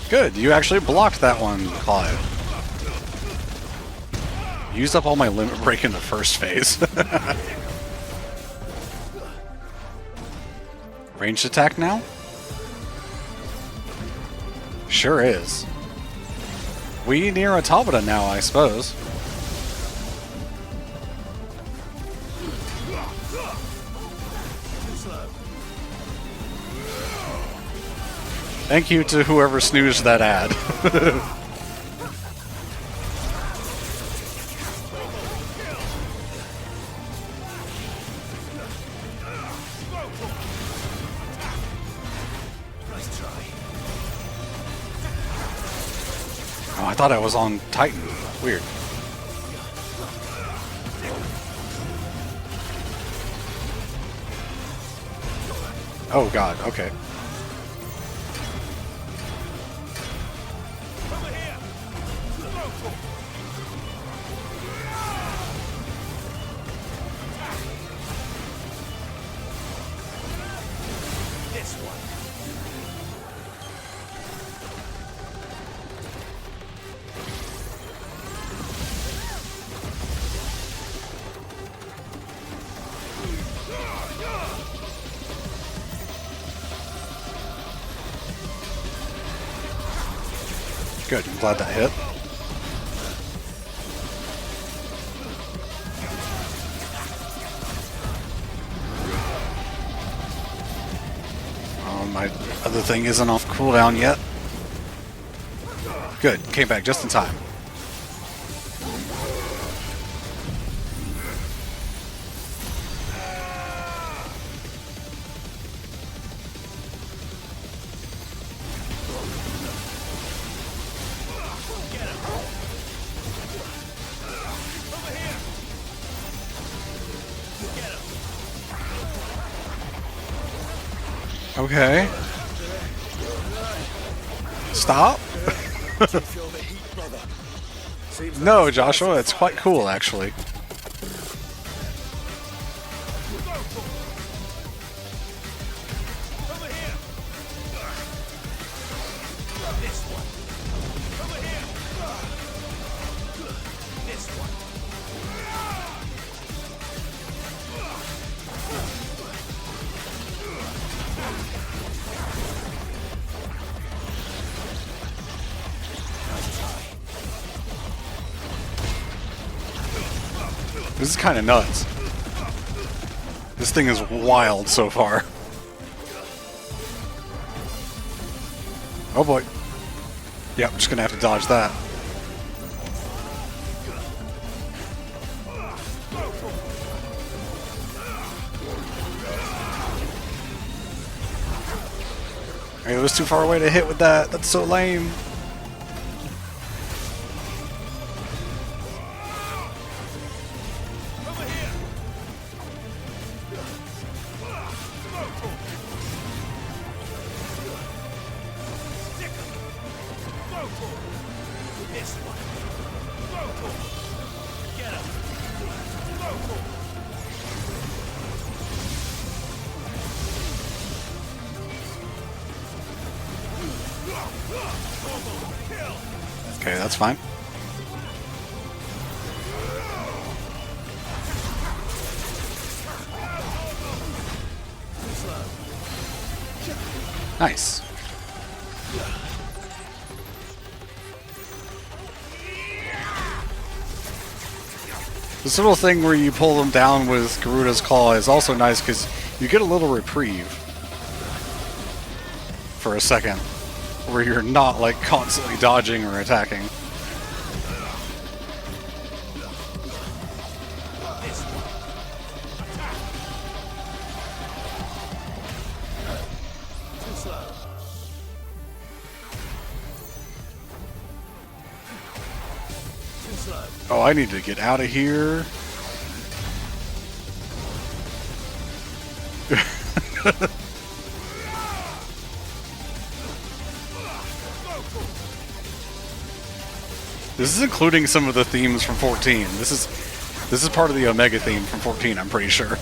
[SPEAKER 1] Good, you actually blocked that one, Clive. Used up all my limit break in the first phase. Ranged attack now? Sure is. We near Automata now, I suppose. Thank you to whoever snoozed that ad. thought I was on Titan. Weird. Oh god, okay. Good, I'm glad that hit. Oh, my other thing isn't off cooldown yet. Good, came back just in time. Okay. Stop. No, Joshua, it's quite cool, actually. This is kind of nuts. This thing is wild so far. Oh boy. Yep, I'm just gonna have to dodge that. It was too far away to hit with that. That's so lame. Okay, that's fine. Nice. This little thing where you pull them down with Garuda's Claw is also nice because you get a little reprieve for a second where you're not like constantly dodging or attacking. Oh, I need to get out of here. This is including some of the themes from 14. This is part of the Omega theme from 14, I'm pretty sure.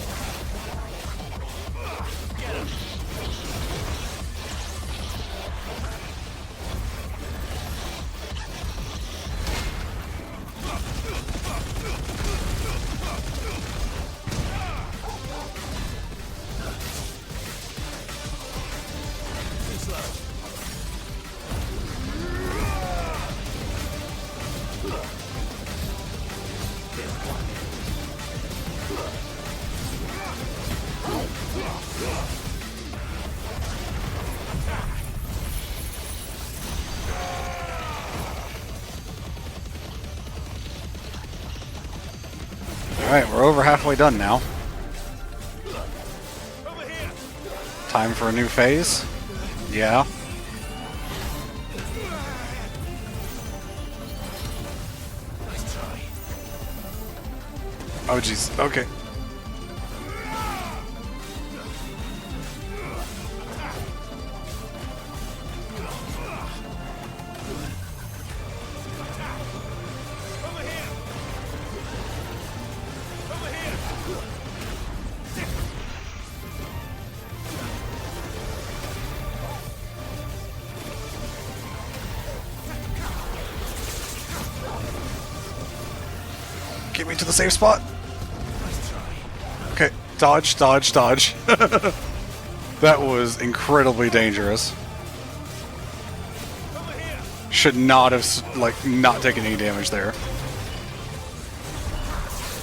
[SPEAKER 1] Alright, we're over halfway done now. Time for a new phase? Yeah. Oh, jeez. Okay. Get me to the safe spot. Okay, dodge, dodge, dodge. That was incredibly dangerous. Should not have, like, not taken any damage there.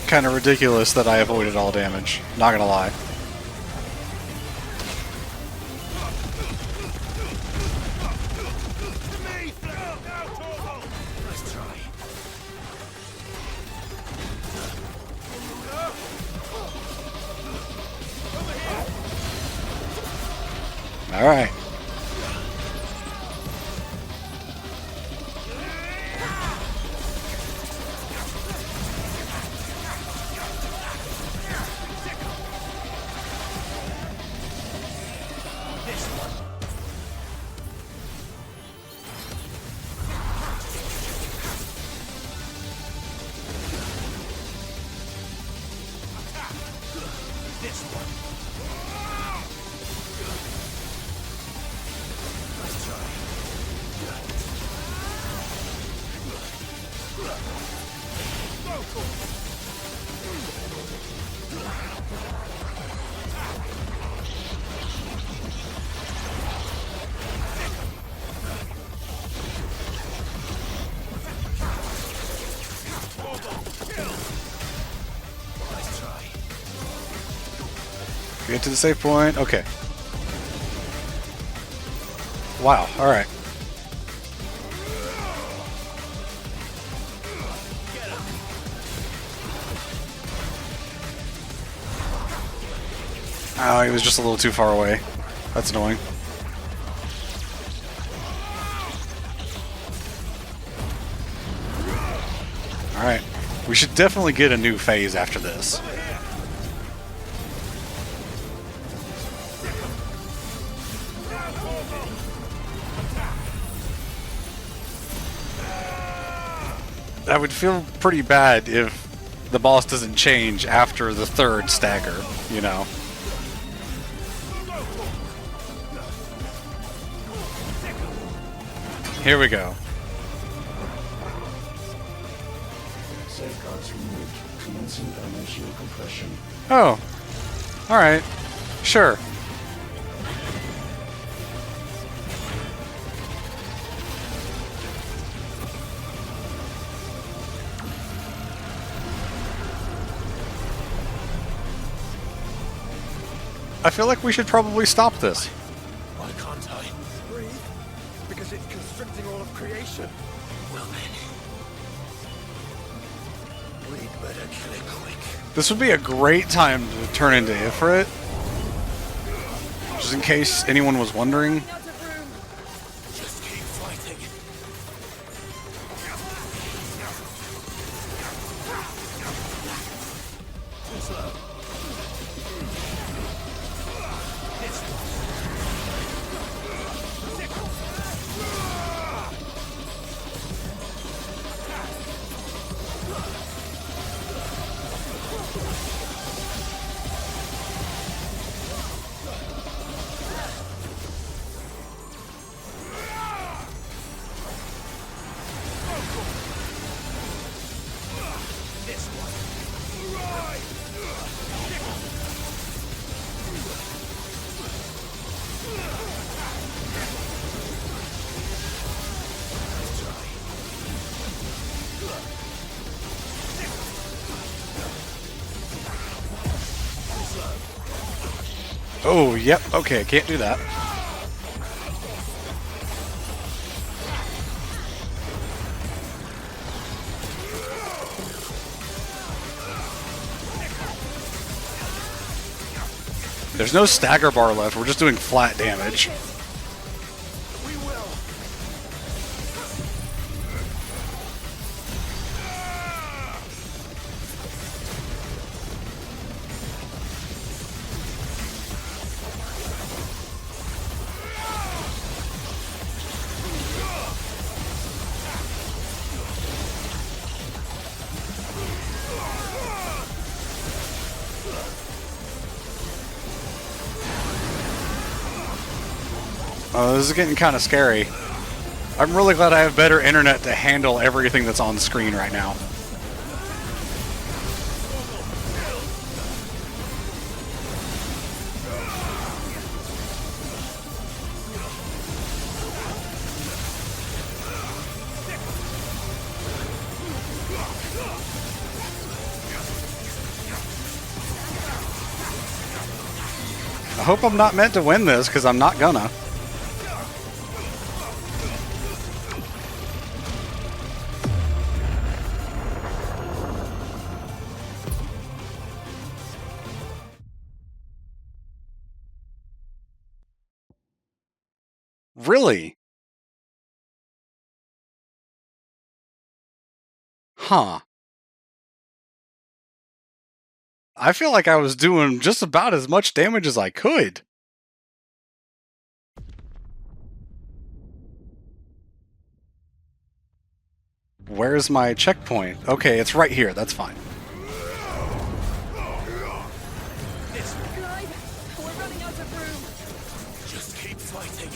[SPEAKER 1] Kind of ridiculous that I avoided all damage. Not gonna lie. All right. Get to the save point. Okay. Wow. All right. Oh, he was just a little too far away. That's annoying. All right. We should definitely get a new phase after this. I would feel pretty bad if the boss doesn't change after the third stagger, you know. Here we go.
[SPEAKER 12] Safeguards removed. Commencing dimensional compression.
[SPEAKER 1] Oh. Alright. Sure. I feel like we should probably stop this.
[SPEAKER 11] Why can't I? Breathe? Because it's constricting all of creation. Well then. We'd better kill it quick.
[SPEAKER 1] This would be a great time to turn into Ifrit. Just in case anyone was wondering.
[SPEAKER 11] Just keep fighting. Too slow.
[SPEAKER 1] Oh, yep. Okay, can't do that. There's no stagger bar left. We're just doing flat damage.
[SPEAKER 11] We will.
[SPEAKER 1] Oh, this is getting kind of scary. I'm really glad I have better internet to handle everything that's on the screen right now. I hope I'm not meant to win this, because I'm not gonna. Really? Huh. I feel like I was doing just about as much damage as I could. Where's my checkpoint? Okay, it's right here. That's fine.
[SPEAKER 11] Clive, we're running out of room. Just keep fighting.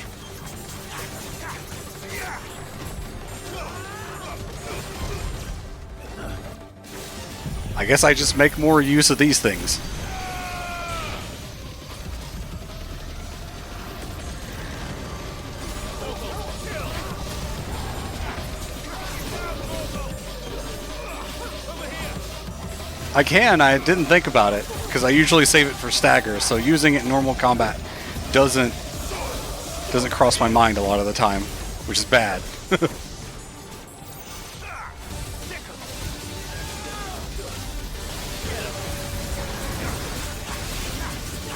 [SPEAKER 1] I guess I just make more use of these things. I can, I didn't think about it, because I usually save it for stagger, so using it in normal combat doesn't cross my mind a lot of the time, which is bad.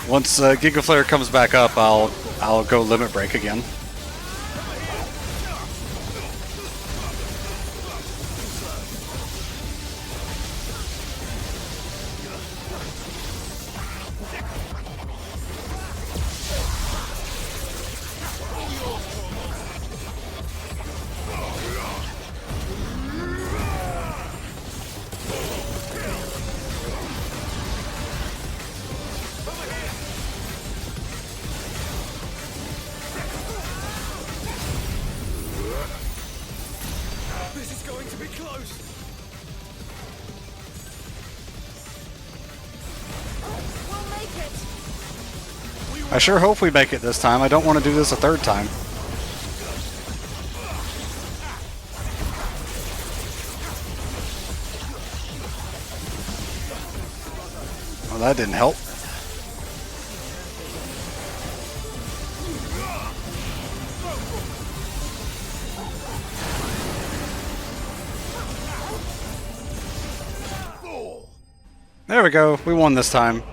[SPEAKER 1] Once Giga Flare comes back up, I'll go limit break again.
[SPEAKER 11] This is going to be close.
[SPEAKER 7] We'll make it.
[SPEAKER 1] I sure hope we make it this time. I don't want to do this a third time. Well, that didn't help. There we go. We won this time.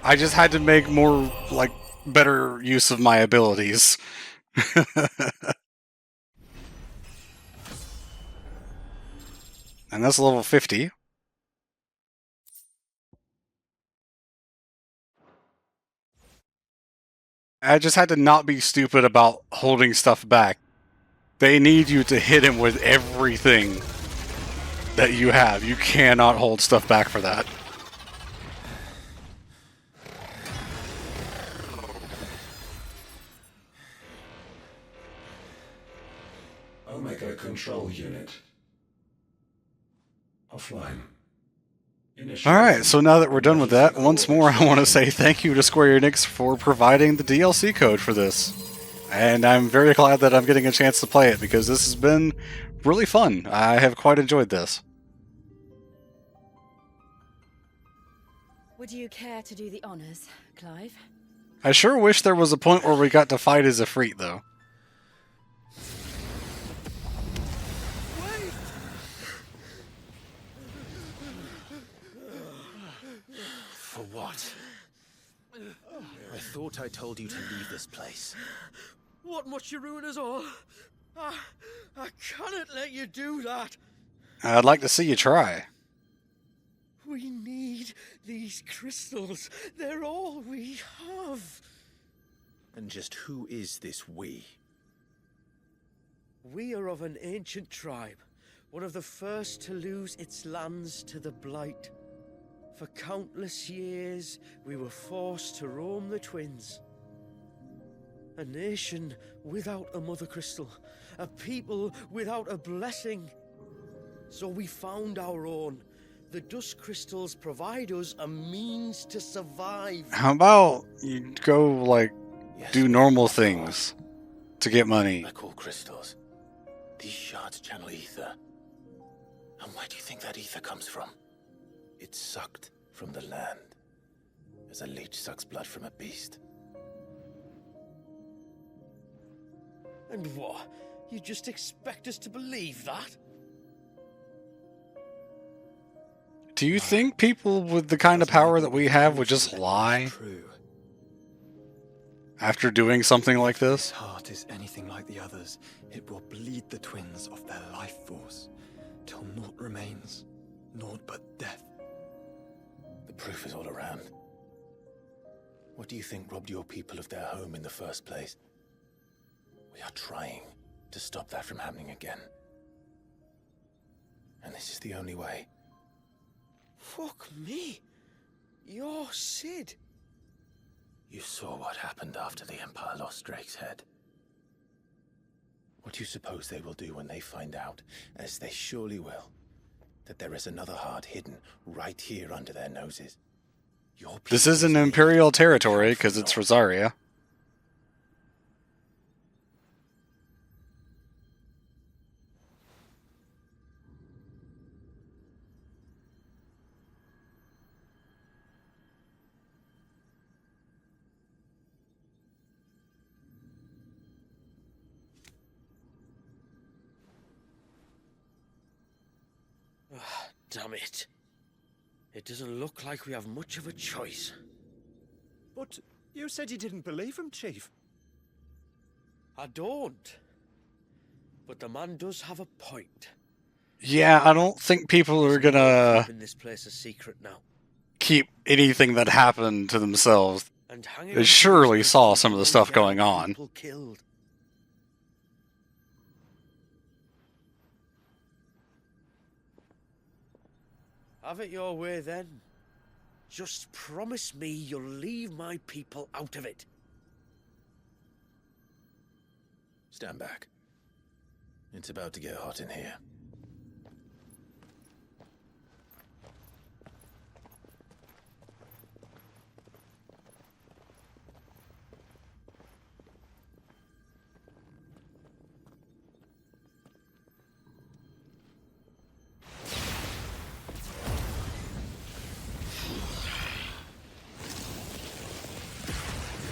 [SPEAKER 1] I just had to make more, like, better use of my abilities. And that's level 50. I just had to not be stupid about holding stuff back. They need you to hit him with everything that you have. You cannot hold stuff back for that.
[SPEAKER 12] Omega Control Unit. Offline.
[SPEAKER 1] Alright, so now that we're done with that, once more I want to say thank you to Square Enix for providing the DLC code for this. And I'm very glad that I'm getting a chance to play it, because this has been really fun. I have quite enjoyed this.
[SPEAKER 7] Would you care to do the honors, Clive?
[SPEAKER 1] I sure wish there was a point where we got to fight as Ifrit, though.
[SPEAKER 2] For what? I thought I told you to leave this place.
[SPEAKER 4] What must you ruin us all? I cannot let you do that.
[SPEAKER 1] I'd like to see you try.
[SPEAKER 4] We need these crystals. They're all we have.
[SPEAKER 2] And just who is this we?
[SPEAKER 4] We are of an ancient tribe, one of the first to lose its lands to the Blight. For countless years, we were forced to roam the Twins. A nation without a mother crystal. A people without a blessing. So we found our own. The dust crystals provide us a means to survive.
[SPEAKER 1] How about you go, like,
[SPEAKER 2] Yes,
[SPEAKER 1] do normal things to get money?
[SPEAKER 2] like all crystals, these shards channel ether. And where do you think that ether comes from? It's sucked from the land, as a leech sucks blood from a beast.
[SPEAKER 4] And what? You just expect us to believe that?
[SPEAKER 1] Do you think people with the kind of power that we have would just lie
[SPEAKER 6] True.
[SPEAKER 1] after doing something like
[SPEAKER 6] His
[SPEAKER 1] this?
[SPEAKER 6] heart is anything like the others, it will bleed the twins of their life force, till naught remains, naught but death.
[SPEAKER 2] The proof is all around. What do you think robbed your people of their home in the first place? We are trying to stop that from happening again. And this is the only way.
[SPEAKER 4] Fuck me. You're Sid.
[SPEAKER 2] You saw what happened after the Empire lost Drake's head. What do you suppose they will do when they find out, as they surely will, that there is another heart hidden right here under their noses? Your
[SPEAKER 1] This isn't Imperial territory, because it's Rosaria.
[SPEAKER 4] Damn it. It doesn't look like we have much of a choice.
[SPEAKER 11] But you said you didn't believe him, Chief.
[SPEAKER 4] I don't. But the man does have a point.
[SPEAKER 1] Yeah, I don't think people are gonna
[SPEAKER 4] Keeping this place a secret now.
[SPEAKER 1] keep anything that happened to themselves.
[SPEAKER 4] And hanging
[SPEAKER 1] They
[SPEAKER 4] on to
[SPEAKER 1] surely
[SPEAKER 4] this
[SPEAKER 1] saw
[SPEAKER 4] place
[SPEAKER 1] some of the
[SPEAKER 4] won't
[SPEAKER 1] stuff
[SPEAKER 4] get
[SPEAKER 1] going on.
[SPEAKER 4] people killed. Have it your way then. Just promise me you'll leave my people out of it.
[SPEAKER 2] Stand back. It's about to get hot in here.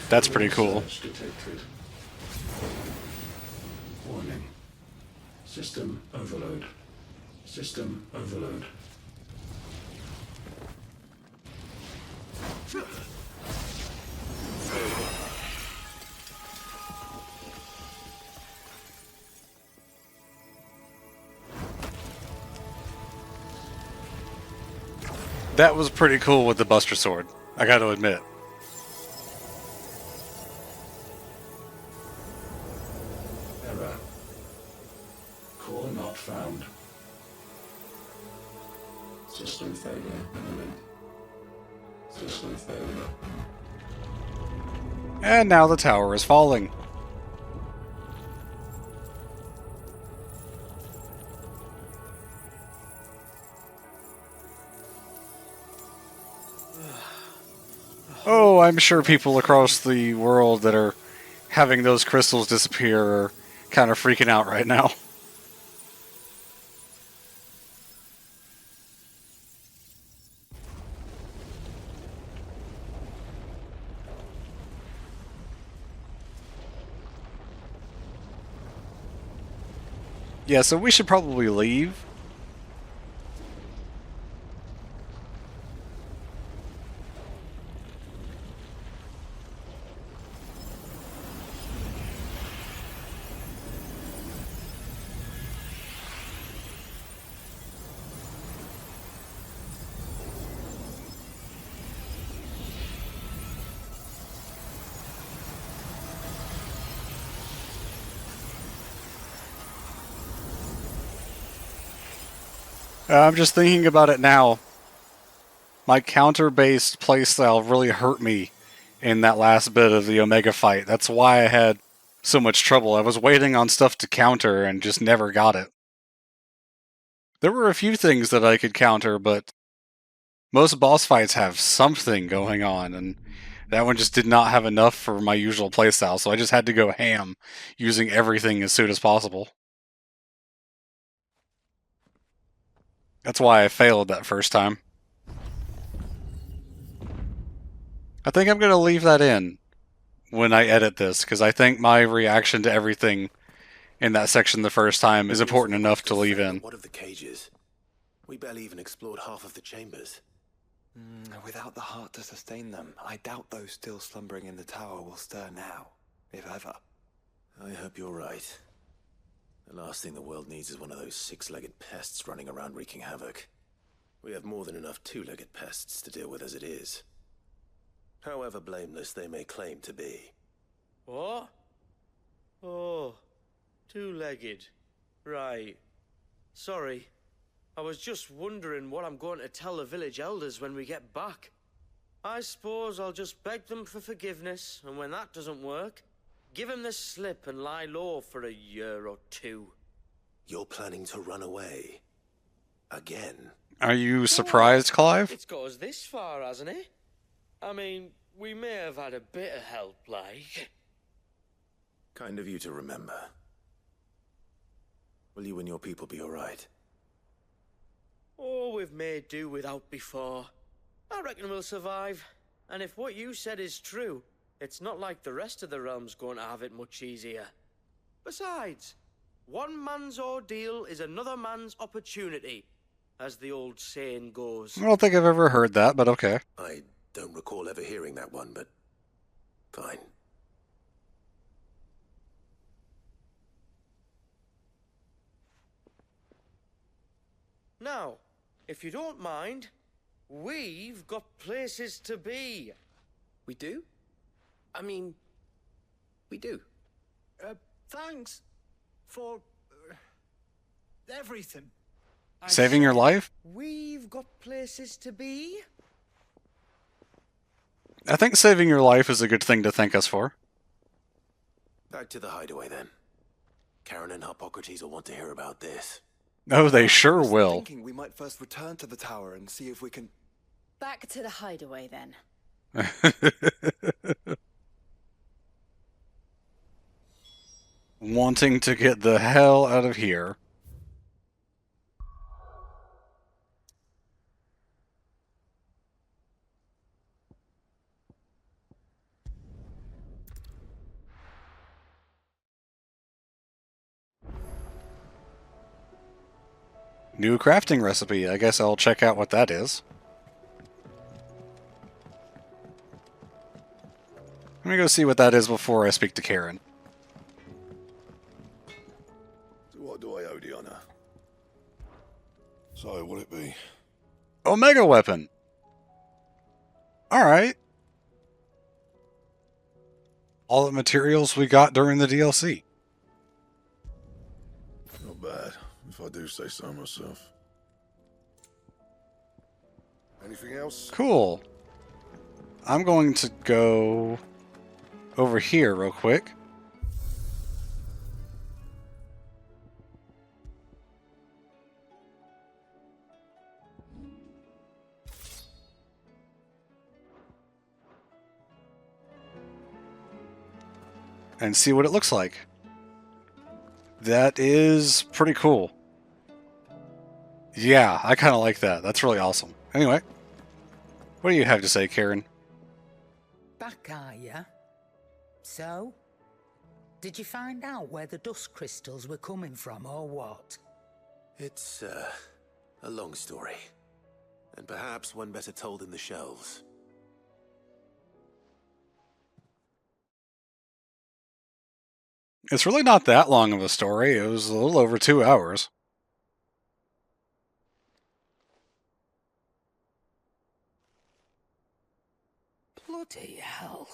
[SPEAKER 1] That's pretty cool.
[SPEAKER 12] Search detected. Warning. System overload. System overload.
[SPEAKER 1] That was pretty cool with the Buster Sword, I gotta admit.
[SPEAKER 12] Error. Core not found. System failure imminent. System failure.
[SPEAKER 1] And now the tower is falling. Oh, I'm sure people across the world that are having those crystals disappear are kind of freaking out right now. Yeah, so we should probably leave. I'm just thinking about it now. My counter-based playstyle really hurt me in that last bit of the Omega fight. That's why I had so much trouble. I was waiting on stuff to counter and just never got it. There were a few things that I could counter, but most boss fights have something going on, and that one just did not have enough for my usual playstyle, so I just had to go ham, using everything as soon as possible. That's why I failed that first time. I think I'm going to leave that in when I edit this, because I think my reaction to everything in that section the first time is important enough to leave in.
[SPEAKER 6] What of the cages? We barely even explored half of the chambers. Without the heart to sustain them, I doubt those still slumbering in the tower will stir now, if ever.
[SPEAKER 2] I hope you're right. The last thing the world needs is one of those six-legged pests running around wreaking havoc. We have more than enough two-legged pests to deal with as it is. However blameless they may claim to be.
[SPEAKER 4] What? Oh, two-legged. Right. Sorry. I was just wondering what I'm going to tell the village elders when we get back. I suppose I'll just beg them for forgiveness, and when that doesn't work, give them the slip and lie low for a year or two.
[SPEAKER 2] You're planning to run away? Again?
[SPEAKER 1] Are you surprised, Clive?
[SPEAKER 4] It's got us this far, hasn't it? I mean, we may have had a bit of help, like.
[SPEAKER 2] Kind of you to remember. Will you and your people be alright?
[SPEAKER 4] Oh, we've made do without before. I reckon we'll survive. And if what you said is true, it's not like the rest of the realm's going to have it much easier. Besides, one man's ordeal is another man's opportunity, as the old saying goes.
[SPEAKER 1] I don't think I've ever heard that, but okay.
[SPEAKER 2] I don't recall ever hearing that one, but fine.
[SPEAKER 4] Now, if you don't mind, we've got places to be.
[SPEAKER 6] We do? I mean, we do.
[SPEAKER 11] Thanks for everything.
[SPEAKER 1] Saving your life?
[SPEAKER 4] We've got places to be.
[SPEAKER 1] I think saving your life is a good thing to thank us for.
[SPEAKER 2] Back to the hideaway then. Karen and Hippocrates will want to hear about this.
[SPEAKER 1] Oh, they sure will.
[SPEAKER 6] Thinking we might first return to the tower and see if we can...
[SPEAKER 7] Back to the hideaway, then.
[SPEAKER 1] Wanting to get the hell out of here. New crafting recipe. I guess I'll check out what that is. Let me go see what that is before I speak to Karen.
[SPEAKER 9] So what do I owe the honor? So, what it be?
[SPEAKER 1] Omega weapon! Alright. All the materials we got during the DLC.
[SPEAKER 9] Not bad, if I do say so myself. Anything else?
[SPEAKER 1] Cool. I'm going to go over here real quick. And see what it looks like. That is pretty cool. Yeah, I kind of like that. That's really awesome. Anyway, what do you have to say, Karen?
[SPEAKER 3] Back, are ya? So? Did you find out where the dust crystals were coming from, or what?
[SPEAKER 2] It's, a long story. And perhaps one better told in the shelves.
[SPEAKER 1] It's really not that long of a story. It was a little over 2 hours.
[SPEAKER 3] Bloody hell.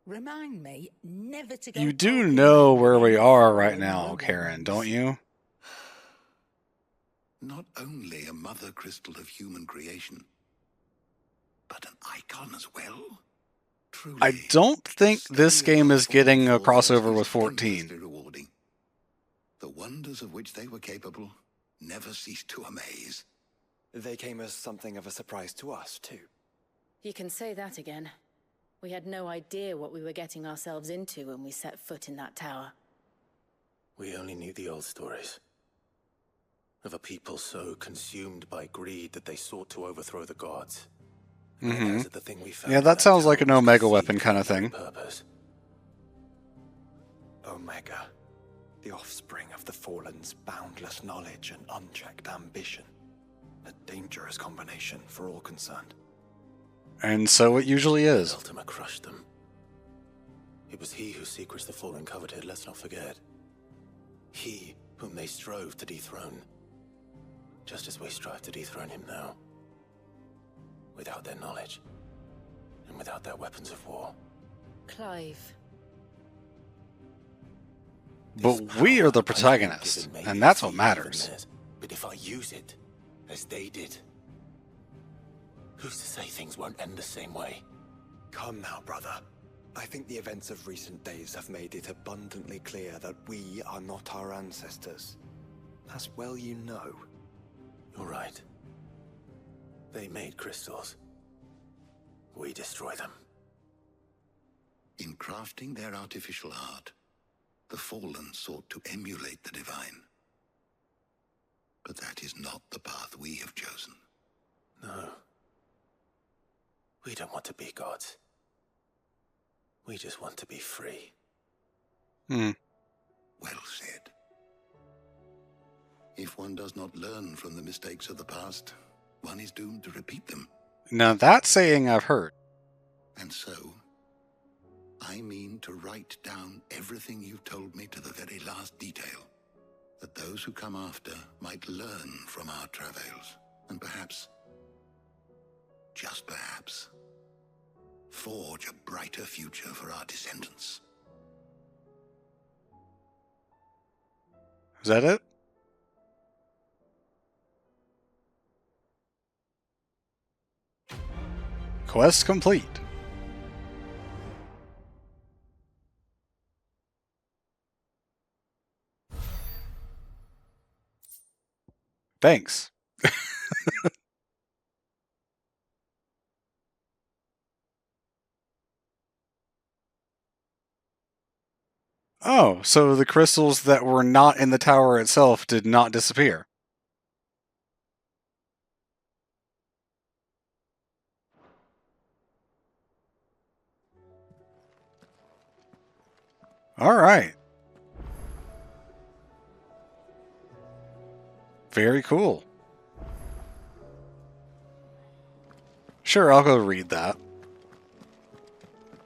[SPEAKER 3] Remind me never to go...
[SPEAKER 1] You do know where we are right now, Karen, don't you?
[SPEAKER 8] Not only a mother crystal of human creation, but an icon as well? Truly,
[SPEAKER 1] I don't think this
[SPEAKER 8] study
[SPEAKER 1] game
[SPEAKER 8] of
[SPEAKER 1] is getting a
[SPEAKER 8] fallen forces
[SPEAKER 1] crossover
[SPEAKER 8] is
[SPEAKER 1] with 14.
[SPEAKER 8] endlessly rewarding. The wonders of which they were capable never ceased to amaze.
[SPEAKER 6] They came as something of a surprise to us, too.
[SPEAKER 7] You can say that again. We had no idea what we were getting ourselves into when we set foot in that tower.
[SPEAKER 2] We only knew the old stories. Of a people so consumed by greed that they sought to overthrow the gods.
[SPEAKER 1] Mm-hmm.
[SPEAKER 2] The thing we found
[SPEAKER 1] Yeah,
[SPEAKER 2] in
[SPEAKER 1] that sounds like
[SPEAKER 2] tower
[SPEAKER 1] an
[SPEAKER 2] was
[SPEAKER 1] Omega
[SPEAKER 2] conceived
[SPEAKER 1] weapon
[SPEAKER 2] for
[SPEAKER 1] kind of
[SPEAKER 2] that
[SPEAKER 1] thing.
[SPEAKER 2] purpose.
[SPEAKER 6] Omega. The offspring of the Fallen's boundless knowledge and unchecked ambition. A dangerous combination for all concerned.
[SPEAKER 1] And so it usually is.
[SPEAKER 2] Ultima crushed them. It was he whose secrets the Fallen coveted, let's not forget. He whom they strove to dethrone. Just as we strive to dethrone him now. Without their knowledge. And without their weapons of war.
[SPEAKER 7] Clive.
[SPEAKER 1] But we are the protagonists, and that's what matters.
[SPEAKER 2] But if I use it, as they did, who's to say things won't end the same way?
[SPEAKER 6] Come now, brother. I think the events of recent days have made it abundantly clear that we are not our ancestors. As well you know.
[SPEAKER 2] You're right. They made crystals. We destroy them.
[SPEAKER 8] In crafting their artificial art, the Fallen sought to emulate the divine. But that is not the path we have chosen.
[SPEAKER 2] No. We don't want to be gods. We just want to be free.
[SPEAKER 8] Well said. If one does not learn from the mistakes of the past, one is doomed to repeat them.
[SPEAKER 1] Now that saying I've heard.
[SPEAKER 8] And so, I mean to write down everything you've told me to the very last detail, that those who come after might learn from our travails, and perhaps, just perhaps, forge a brighter future for our descendants.
[SPEAKER 1] Is that it? Quest complete. Thanks. Oh, so the crystals that were not in the tower itself did not disappear. All right. Very cool. Sure, I'll go read that.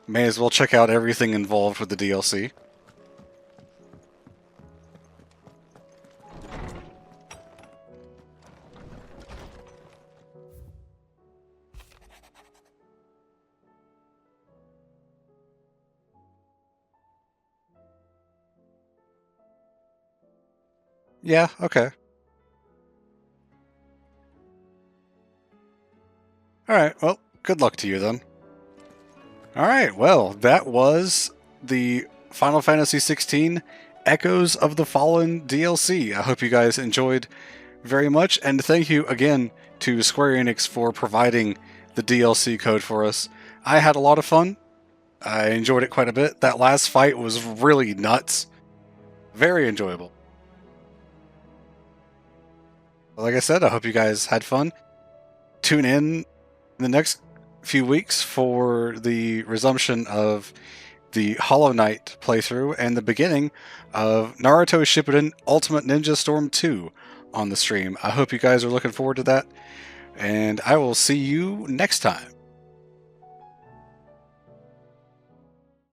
[SPEAKER 1] May as well check out everything involved with the DLC. Yeah, okay. Alright, well, good luck to you then. Alright, well, that was the Final Fantasy XVI Echoes of the Fallen DLC. I hope you guys enjoyed very much, and thank you again to Square Enix for providing the DLC code for us. I had a lot of fun. I enjoyed it quite a bit. That last fight was really nuts. Very enjoyable. Like I said, I hope you guys had fun. Tune in the next few weeks for the resumption of the Hollow Knight playthrough and the beginning of Naruto Shippuden Ultimate Ninja Storm 2 on the stream. I hope you guys are looking forward to that, and I will see you next time.